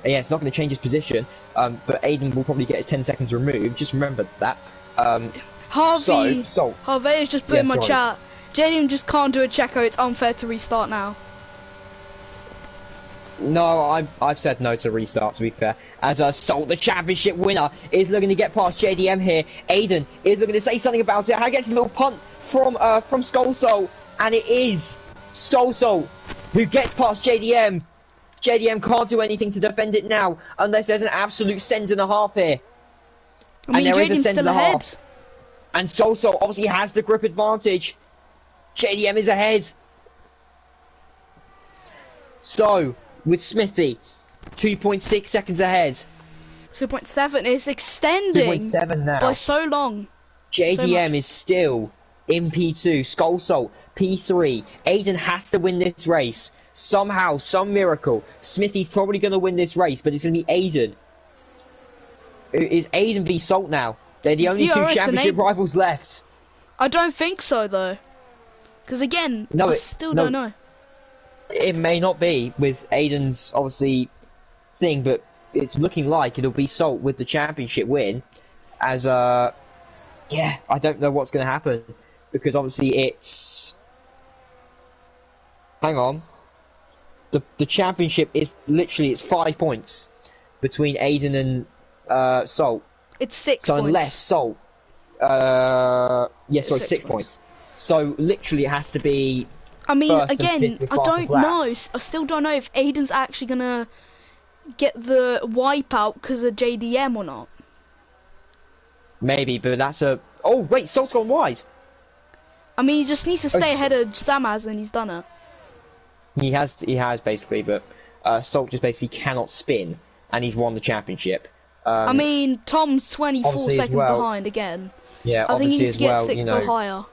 [SPEAKER 2] Yeah, it's not going to change his position. but Aiden will probably get his 10 seconds removed. Just remember that.
[SPEAKER 1] Harvey,
[SPEAKER 2] So
[SPEAKER 1] Harvey has just put in my chat. JDM just can't do a checker. It's unfair to restart now.
[SPEAKER 2] No, I've said no to restart, to be fair. As Salt, the championship winner, is looking to get past JDM here. Aiden is looking to say something about it. How gets a little punt from Skullsol, and it is Skullsol who gets past JDM. JDM can't do anything to defend it now, unless there's an absolute cent and a half here.
[SPEAKER 1] I mean,
[SPEAKER 2] and there is a
[SPEAKER 1] JDM's
[SPEAKER 2] cent
[SPEAKER 1] still
[SPEAKER 2] and a
[SPEAKER 1] ahead.
[SPEAKER 2] half. And Skullsol obviously has the grip advantage. JDM is ahead. So, with Smithy, 2.6 seconds ahead.
[SPEAKER 1] 2.7 is extending
[SPEAKER 2] 2.7 now.
[SPEAKER 1] by so long.
[SPEAKER 2] JDM
[SPEAKER 1] so
[SPEAKER 2] is still in P2. Skullsol, P3. Aiden has to win this race. Somehow, some miracle. Smithy's probably going to win this race, but it's going to be Aiden. It's Aiden v Salt now. They're the only two championship rivals left.
[SPEAKER 1] I don't think so, though. Because again, I still don't know.
[SPEAKER 2] It may not be with Aiden's, obviously, thing, but it's looking like it'll be Salt with the championship win. As, yeah, I don't know what's going to happen. Because obviously it's... Hang on. The championship is literally, it's 5 points between Aiden and Salt.
[SPEAKER 1] It's 6
[SPEAKER 2] so
[SPEAKER 1] points.
[SPEAKER 2] Unless Salt... yeah, sorry, 6 points. So literally it has to be...
[SPEAKER 1] I mean, again, I don't know. I still don't know if Aiden's actually gonna get the wipeout because of JDM or not.
[SPEAKER 2] Maybe, but that's a... Oh, wait, Salt's gone wide.
[SPEAKER 1] I mean, he just needs to stay ahead of Samaz, and he's done it.
[SPEAKER 2] He has basically, but Salt just basically cannot spin, and he's won the championship.
[SPEAKER 1] I mean, Tom's 24 seconds behind again.
[SPEAKER 2] Yeah,
[SPEAKER 1] I think he needs to get 6th or higher.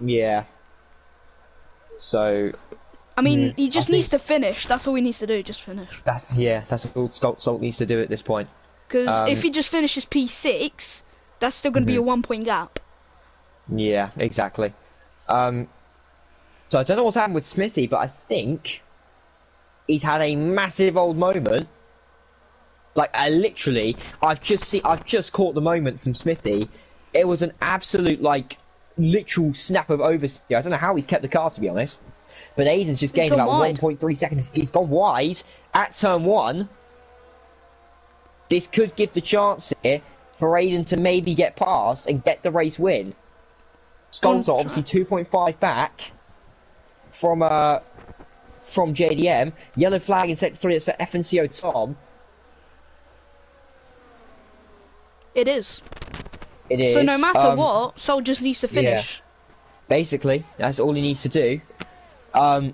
[SPEAKER 2] Yeah. So...
[SPEAKER 1] I mean, he just needs to finish. That's all he needs to do, just finish.
[SPEAKER 2] That's all Salt needs to do at this point.
[SPEAKER 1] Because if he just finishes P6, that's still going to be a 1 point gap.
[SPEAKER 2] Yeah, exactly. So I don't know what's happened with Smithy, but I think he's had a massive old moment. Like, I've just caught the moment from Smithy. It was an absolute, like, literal snap of oversteer. I don't know how he's kept the car, to be honest. But Aiden's just gained about 1.3 seconds. He's gone wide at turn 1. This could give the chance here for Aiden to maybe get past and get the race win. Skulls are obviously 2.5 back from JDM. Yellow flag in sector 3 is for FNCO Tom.
[SPEAKER 1] It is.
[SPEAKER 2] It is.
[SPEAKER 1] So no matter what, Sol just needs to finish.
[SPEAKER 2] Yeah. Basically, that's all he needs to do.
[SPEAKER 1] I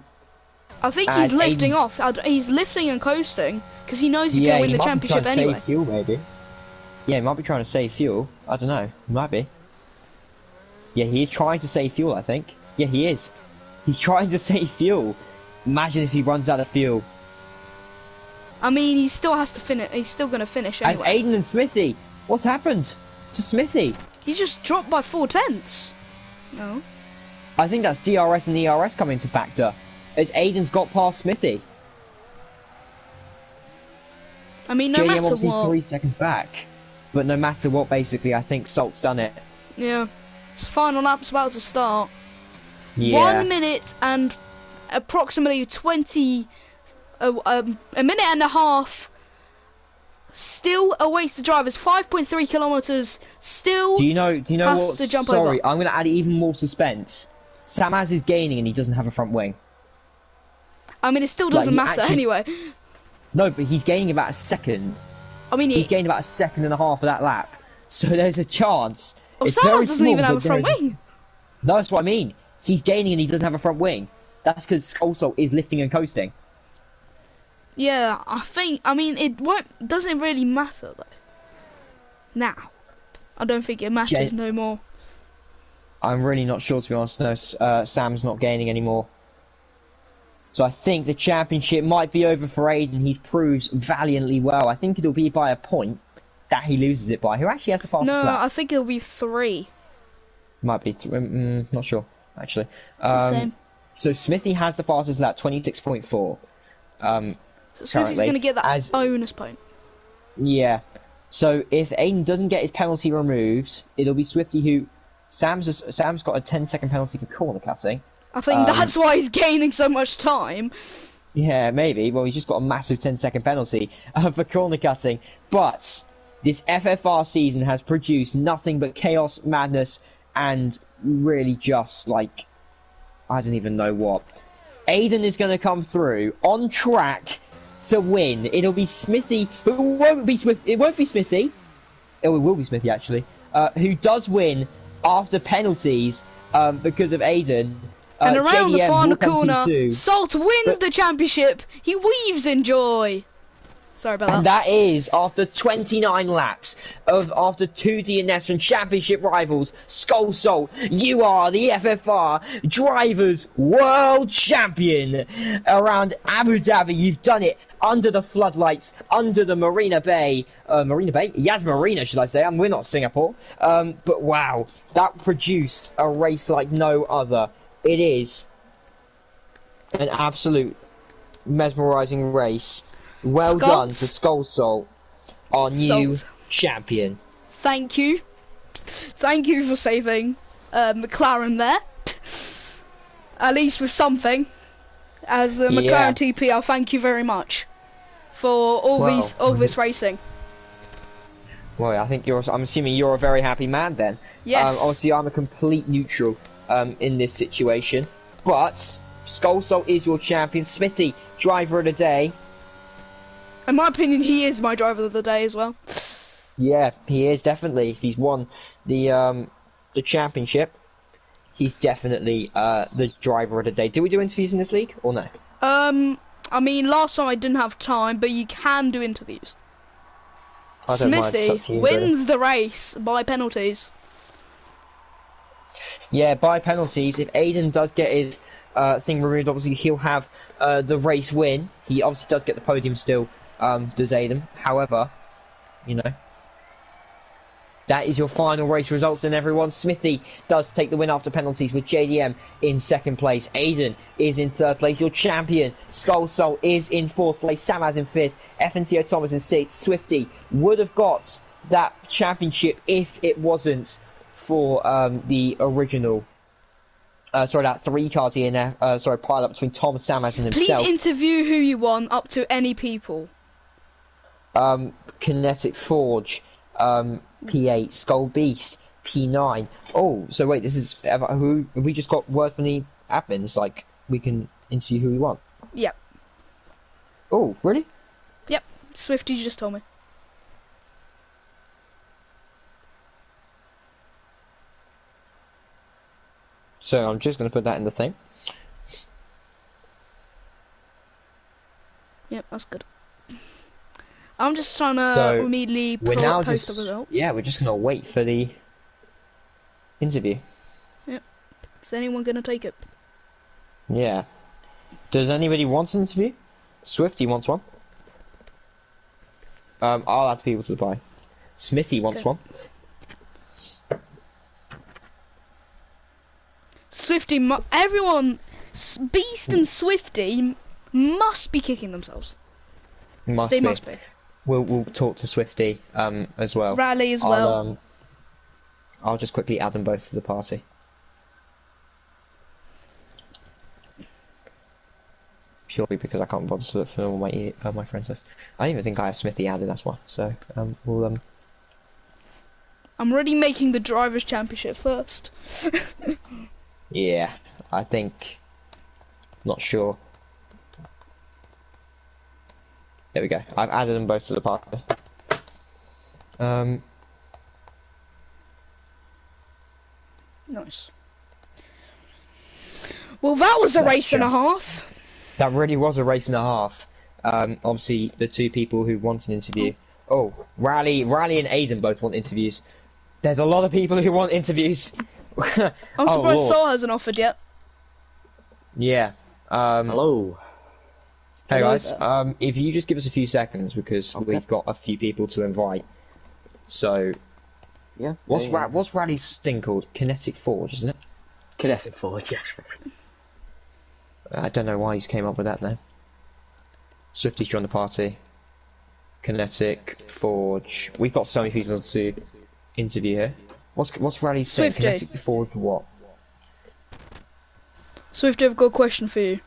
[SPEAKER 1] think he's lifting off. He's lifting and coasting because he knows he's going to win the championship anyway.
[SPEAKER 2] Save fuel, maybe. Yeah, he might be trying to save fuel. I don't know. He might be. Yeah, he is trying to save fuel, I think. Yeah, he is. He's trying to save fuel. Imagine if he runs out of fuel.
[SPEAKER 1] I mean, he still has to finish. He's still going to finish anyway.
[SPEAKER 2] And Aiden and Smithy. What's happened to Smithy?
[SPEAKER 1] He just dropped by 4/10. No.
[SPEAKER 2] I think that's DRS and ERS coming into factor. As Aiden's got past Smithy.
[SPEAKER 1] I mean, no
[SPEAKER 2] JDM
[SPEAKER 1] matter
[SPEAKER 2] obviously
[SPEAKER 1] what.
[SPEAKER 2] 3 seconds back. But no matter what, basically, I think Salt's done it.
[SPEAKER 1] Yeah. His final lap's about to start.
[SPEAKER 2] Yeah.
[SPEAKER 1] 1 minute and approximately 20... a minute and a half still awaits the drivers. 5.3 kilometers still.
[SPEAKER 2] Do you know what?
[SPEAKER 1] To jump
[SPEAKER 2] Sorry,
[SPEAKER 1] over.
[SPEAKER 2] I'm going to add even more suspense. Samaz is gaining and he doesn't have a front wing.
[SPEAKER 1] I mean, it still doesn't matter anyway.
[SPEAKER 2] No, but he's gaining about a second.
[SPEAKER 1] I mean,
[SPEAKER 2] he's gained about a second and a half of that lap. So there's a chance.
[SPEAKER 1] Oh,
[SPEAKER 2] it's
[SPEAKER 1] Samaz
[SPEAKER 2] very
[SPEAKER 1] doesn't
[SPEAKER 2] small,
[SPEAKER 1] even have a front wing.
[SPEAKER 2] No, that's what I mean. He's gaining and he doesn't have a front wing. That's because Skullsol is lifting and coasting.
[SPEAKER 1] Yeah, I mean, it doesn't really matter though. Now, I don't think it matters no more.
[SPEAKER 2] I'm really not sure, to be honest. No, Sam's not gaining anymore. So I think the championship might be over for Aiden. He's proved valiantly well. I think it'll be by a point that he loses it by. Who actually has the fastest lap?
[SPEAKER 1] No, I think it'll be 3.
[SPEAKER 2] Might be. Not sure, actually.
[SPEAKER 1] Same.
[SPEAKER 2] So Smithy has the fastest lap, 26.4.
[SPEAKER 1] So Smithy's going to get that bonus point.
[SPEAKER 2] Yeah. So if Aiden doesn't get his penalty removed, it'll be Swifty who... Sam's got a 10-second penalty for corner cutting.
[SPEAKER 1] I think that's why he's gaining so much time.
[SPEAKER 2] Yeah, maybe. Well, he's just got a massive 10-second penalty for corner cutting. But this FFR season has produced nothing but chaos, madness, and really just, like, I don't even know what. Aiden is going to come through on track to win. It'll be Smithy, who won't be Smithy. It won't be Smithy. Oh, it will be Smithy, actually. Who does win after penalties because of Aiden.
[SPEAKER 1] And around the
[SPEAKER 2] JDM
[SPEAKER 1] final
[SPEAKER 2] will come
[SPEAKER 1] corner,
[SPEAKER 2] P2,
[SPEAKER 1] Salt wins the championship. He weaves in joy. Sorry about that.
[SPEAKER 2] and that is after 29 laps of after two DNFs from championship rivals. Skull Salt, you are the FFR Drivers World Champion around Abu Dhabi. You've done it under the floodlights, under the Marina Bay. Marina Bay? Yas Marina, should I say? We're not Singapore. But wow, that produced a race like no other. It is an absolute mesmerising race. Well done to Skull Salt, our new champion.
[SPEAKER 1] Thank you. Thank you for saving McLaren there. At least with something. As the McLaren TPR, thank you very much for all this racing.
[SPEAKER 2] Well, I think I'm assuming you're a very happy man then.
[SPEAKER 1] Yes.
[SPEAKER 2] Obviously, I'm a complete neutral in this situation. But Skull Salt is your champion. Smithy, driver of the day.
[SPEAKER 1] In my opinion, he is my driver of the day as well.
[SPEAKER 2] Yeah, he is definitely. If he's won the championship, he's definitely the driver of the day. Do we do interviews in this league or no?
[SPEAKER 1] I mean, last time I didn't have time, but you can do interviews. Smithy wins the race by penalties.
[SPEAKER 2] Yeah, by penalties. If Aiden does get his thing removed, obviously he'll have the race win. He obviously does get the podium still, does Aiden. However, you know, that is your final race results then, everyone. Smithy does take the win after penalties with JDM in second place. Aiden is in third place. Your champion, Skull Salt, is in fourth place. Samaz in fifth. FNCO Thomas in sixth. Swifty would have got that championship if it wasn't for the original... that three-car DNF, pile-up between Tom, Samaz and himself.
[SPEAKER 1] Please interview who you want up to any people.
[SPEAKER 2] Kinetic Forge, P8, Skull Beast, P9. Oh, so wait, this is who? Have we just got word from the admins? Like, we can interview who we want?
[SPEAKER 1] Yep.
[SPEAKER 2] Oh, really?
[SPEAKER 1] Yep. Swifty just told me.
[SPEAKER 2] So I'm just going to put that in the thing.
[SPEAKER 1] Yep, that's good. I'm just trying to immediately post the results.
[SPEAKER 2] Yeah, we're just going to wait for the interview.
[SPEAKER 1] Yep. Is anyone going to take it?
[SPEAKER 2] Yeah. Does anybody want an interview? Swifty wants one. I'll add people to the pie. Smithy wants one.
[SPEAKER 1] Swifty, everyone, Beast and Swifty must be kicking themselves. They must be.
[SPEAKER 2] We'll talk to Swifty as well.
[SPEAKER 1] Rally as well.
[SPEAKER 2] I'll just quickly add them both to the party. Purely because I can't bother to look for all my friends list. I don't even think I have Smithy added, that's why. So we'll
[SPEAKER 1] I'm already making the Drivers' Championship first.
[SPEAKER 2] Yeah, I think... Not sure. There we go. I've added them both to the party.
[SPEAKER 1] Nice. Well, that was a race and a half.
[SPEAKER 2] That really was a race and a half. Obviously, the two people who want an interview... Oh, Rally and Aiden both want interviews. There's a lot of people who want interviews.
[SPEAKER 1] I'm surprised Sol hasn't offered yet.
[SPEAKER 2] Yeah.
[SPEAKER 3] Hello.
[SPEAKER 2] Hey guys, if you just give us a few seconds because we've got a few people to invite. So,
[SPEAKER 3] yeah.
[SPEAKER 2] What's Rally's thing called? Kinetic Forge, isn't it?
[SPEAKER 3] Kinetic Forge, yeah.
[SPEAKER 2] I don't know why he's came up with that name. Swifty's joined the party. Kinetic, Forge. We've got so many people to interview here. What's Rally saying?
[SPEAKER 1] Swifty.
[SPEAKER 2] Kinetic, Forge, what?
[SPEAKER 1] Swift, I've got a question for you.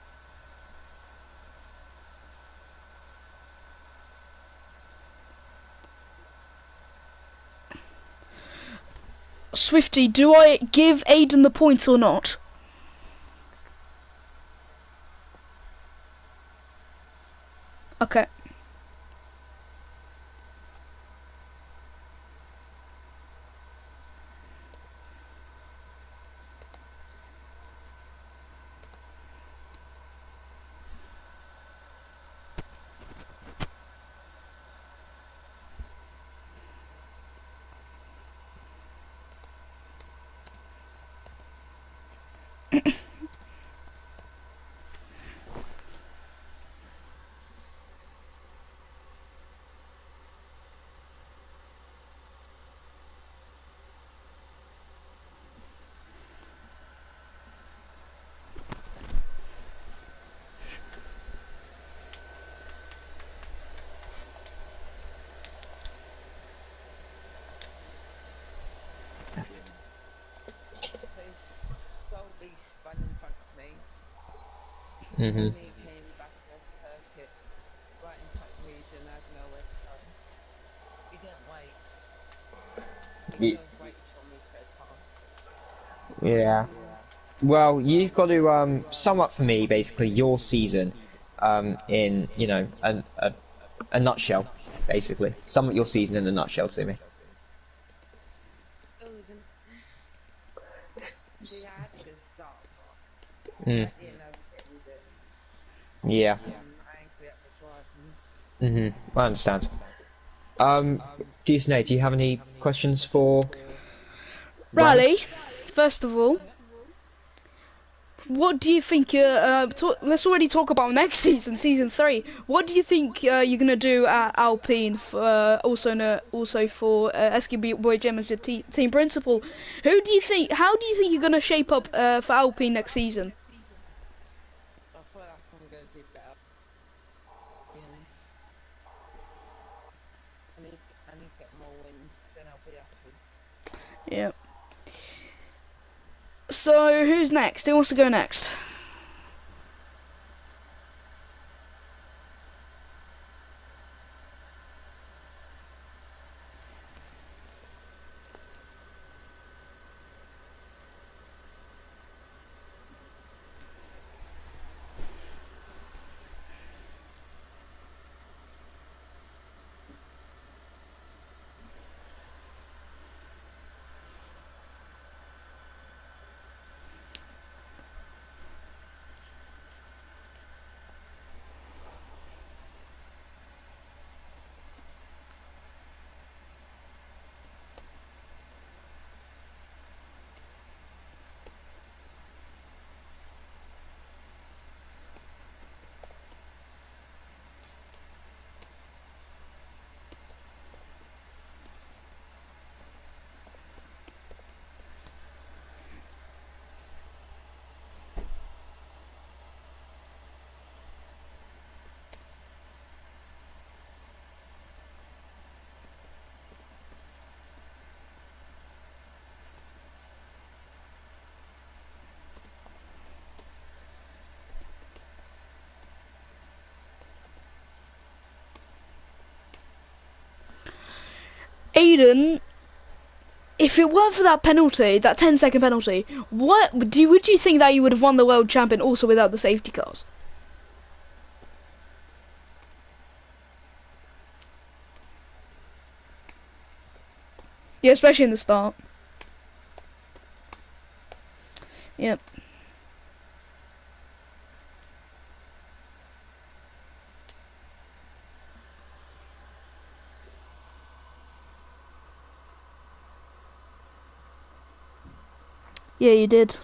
[SPEAKER 1] Swifty, do I give Aiden the point or not? Okay.
[SPEAKER 4] Stolby spun in front of me.
[SPEAKER 2] Mm-hmm.
[SPEAKER 4] And he came back a circuit right in front of me, then I had nowhere to go. He didn't wait. He could have waited till me to pass.
[SPEAKER 2] Yeah. Well, you've got to sum up for me basically your season in a nutshell, basically. Sum up your season in a nutshell to me.
[SPEAKER 4] It was see, I had a good start, but
[SPEAKER 2] Mm.
[SPEAKER 4] at the end I threatened it.
[SPEAKER 2] Yeah.
[SPEAKER 4] Angry at the drivers.
[SPEAKER 2] I understand. Disney, do you have any questions for
[SPEAKER 1] Rally, first of all, what do you think? Let's already talk about next season, season 3. What do you think you're gonna do at Alpine? Also for SKB Boy Gem as your team principal. Who do you think? How do you think you're gonna shape up for Alpine next season?
[SPEAKER 4] I feel like I'm going to do better, to be honest. I need to get more wins, then I'll be happy.
[SPEAKER 1] Yeah. So who's next? Who wants to go next? Aiden, if it weren't for that penalty, that 10-second penalty, would you think that you would have won the world champion also without the safety cars? Yeah, especially in the start. Yep. Yeah, you did.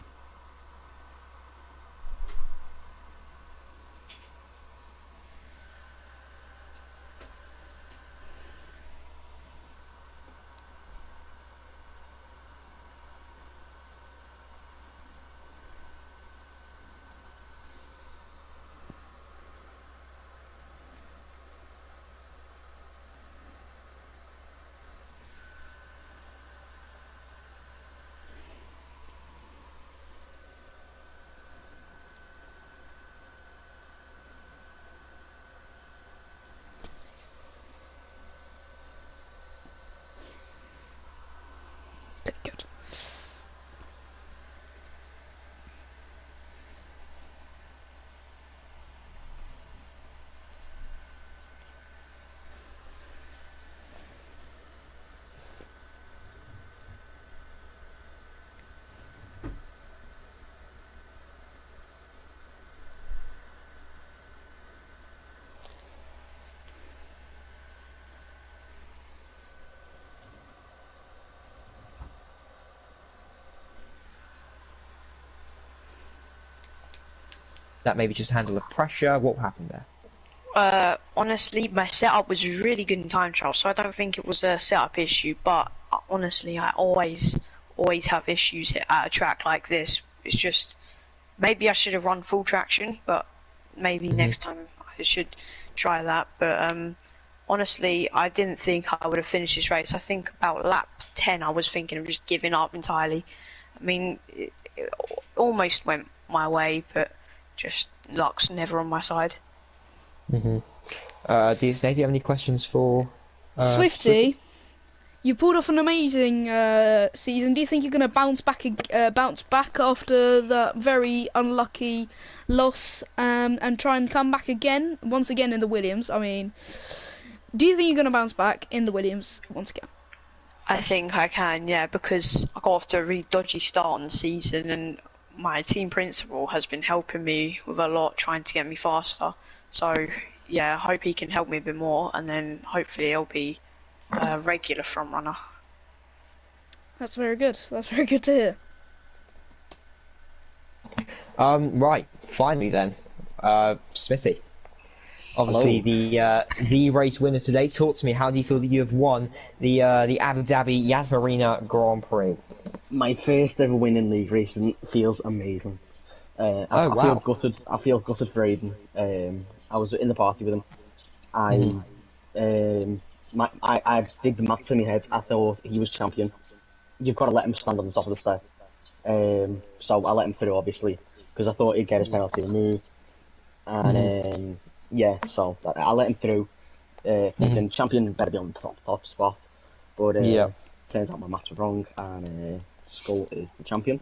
[SPEAKER 2] that maybe just handle the pressure? What happened there?
[SPEAKER 5] Honestly, my setup was really good in time trial, so I don't think it was a setup issue. But honestly, I always have issues at a track like this. It's just maybe I should have run full traction, but maybe next time I should try that. But honestly, I didn't think I would have finished this race. I think about lap 10, I was thinking of just giving up entirely. I mean, it almost went my way, but just luck's never on my side.
[SPEAKER 2] DSNA, do you have any questions for
[SPEAKER 1] Swifty? You pulled off an amazing season. Do you think you're going to bounce back after that very unlucky loss and try and come back once again in the Williams? I mean, do you think you're going to bounce back in the Williams once again?
[SPEAKER 5] I think I can, yeah, because I got off to a really dodgy start on the season, and my team principal has been helping me with a lot, trying to get me faster. So, yeah, I hope he can help me a bit more, and then hopefully he'll be a regular front runner.
[SPEAKER 1] That's very good. That's very good to hear.
[SPEAKER 2] Right, finally then, Smithy. Obviously, the race winner today. Talk to me. How do you feel that you have won the Abu Dhabi Yas Marina Grand Prix?
[SPEAKER 3] My first ever win in league racing feels amazing.
[SPEAKER 2] Wow.
[SPEAKER 3] I feel gutted. I feel gutted for Aiden. I was in the party with him. I did the maths in my head. I thought he was champion. You've got to let him stand on the top of the step. So I let him through, obviously, because I thought he'd get his penalty removed. And yeah, so I let him through. Thinking champion better be on the top spot. But turns out my maths were wrong, and Skull is the champion.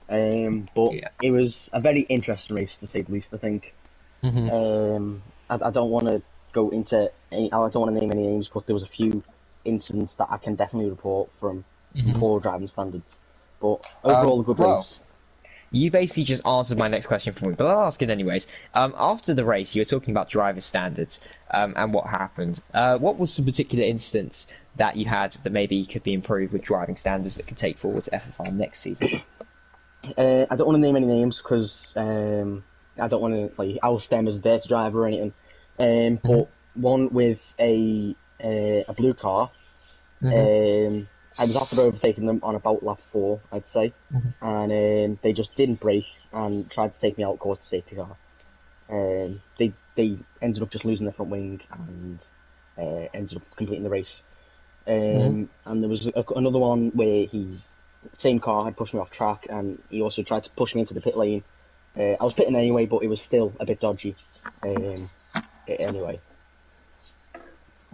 [SPEAKER 3] But it was a very interesting race, to say the least, I think. I don't want to go into I don't want to name any names, but there was a few incidents that I can definitely report from poor driving standards. But overall, a good race.
[SPEAKER 2] You basically just answered my next question for me, but I'll ask it anyways. After the race, you were talking about driver standards and what happened. What was some particular instance that you had that maybe could be improved with driving standards that could take forward to FFR next season?
[SPEAKER 3] I don't want to name any names because I don't want to I was stem as a dirty driver or anything. But one with a blue car. I was after overtaking them on about lap 4, I'd say, and they just didn't brake and tried to take me out, cause the safety car. They ended up just losing their front wing and ended up completing the race. And there was another one where same car had pushed me off track, and he also tried to push me into the pit lane. I was pitting anyway, but it was still a bit dodgy. Anyway.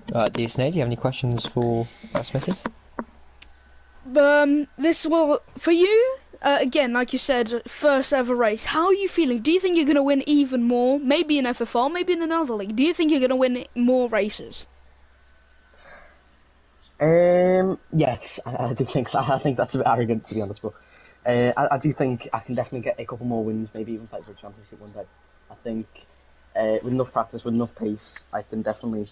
[SPEAKER 2] DSNA, do you have any questions for Smithy?
[SPEAKER 1] This will for you again, like you said, first ever race. How are you feeling? Do you think you're gonna win even more? Maybe in FFR, maybe in another league. Do you think you're gonna win more races?
[SPEAKER 3] Yes, I do think so. I think that's a bit arrogant, to be honest, but I do think I can definitely get a couple more wins, maybe even fight for a championship one day. I think with enough practice, with enough pace, I can definitely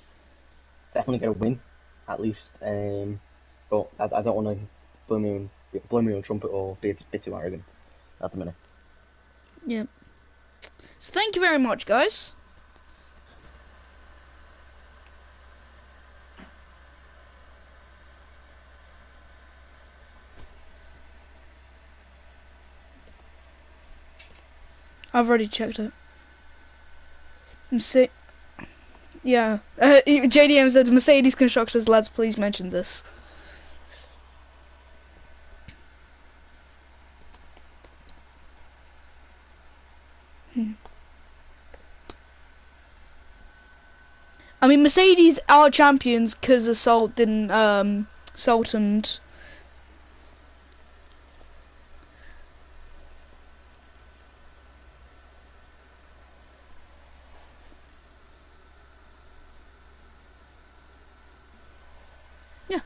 [SPEAKER 3] get a win, at least. But I don't want to blow me on trumpet or be a bit too arrogant at the minute.
[SPEAKER 1] Yeah. So thank you very much, guys. I've already checked it. Yeah. JDM said, Mercedes constructors, lads, please mention this. I mean, Mercedes are champions because of Salt and yeah.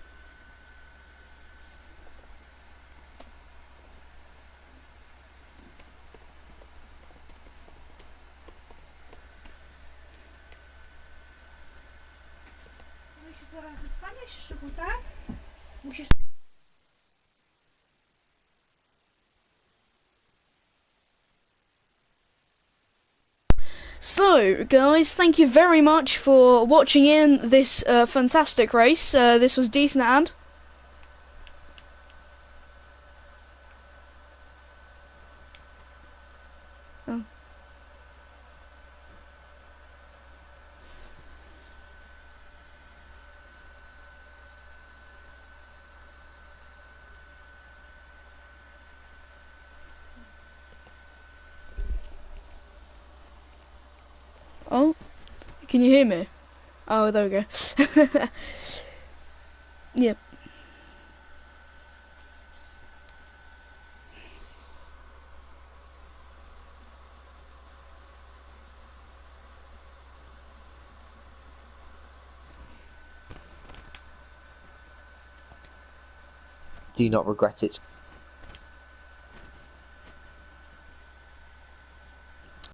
[SPEAKER 1] So, guys, thank you very much for watching in this fantastic race. This was decent and... Oh. Oh, can you hear me? Oh, there we go. Yep.
[SPEAKER 2] Do you not regret it?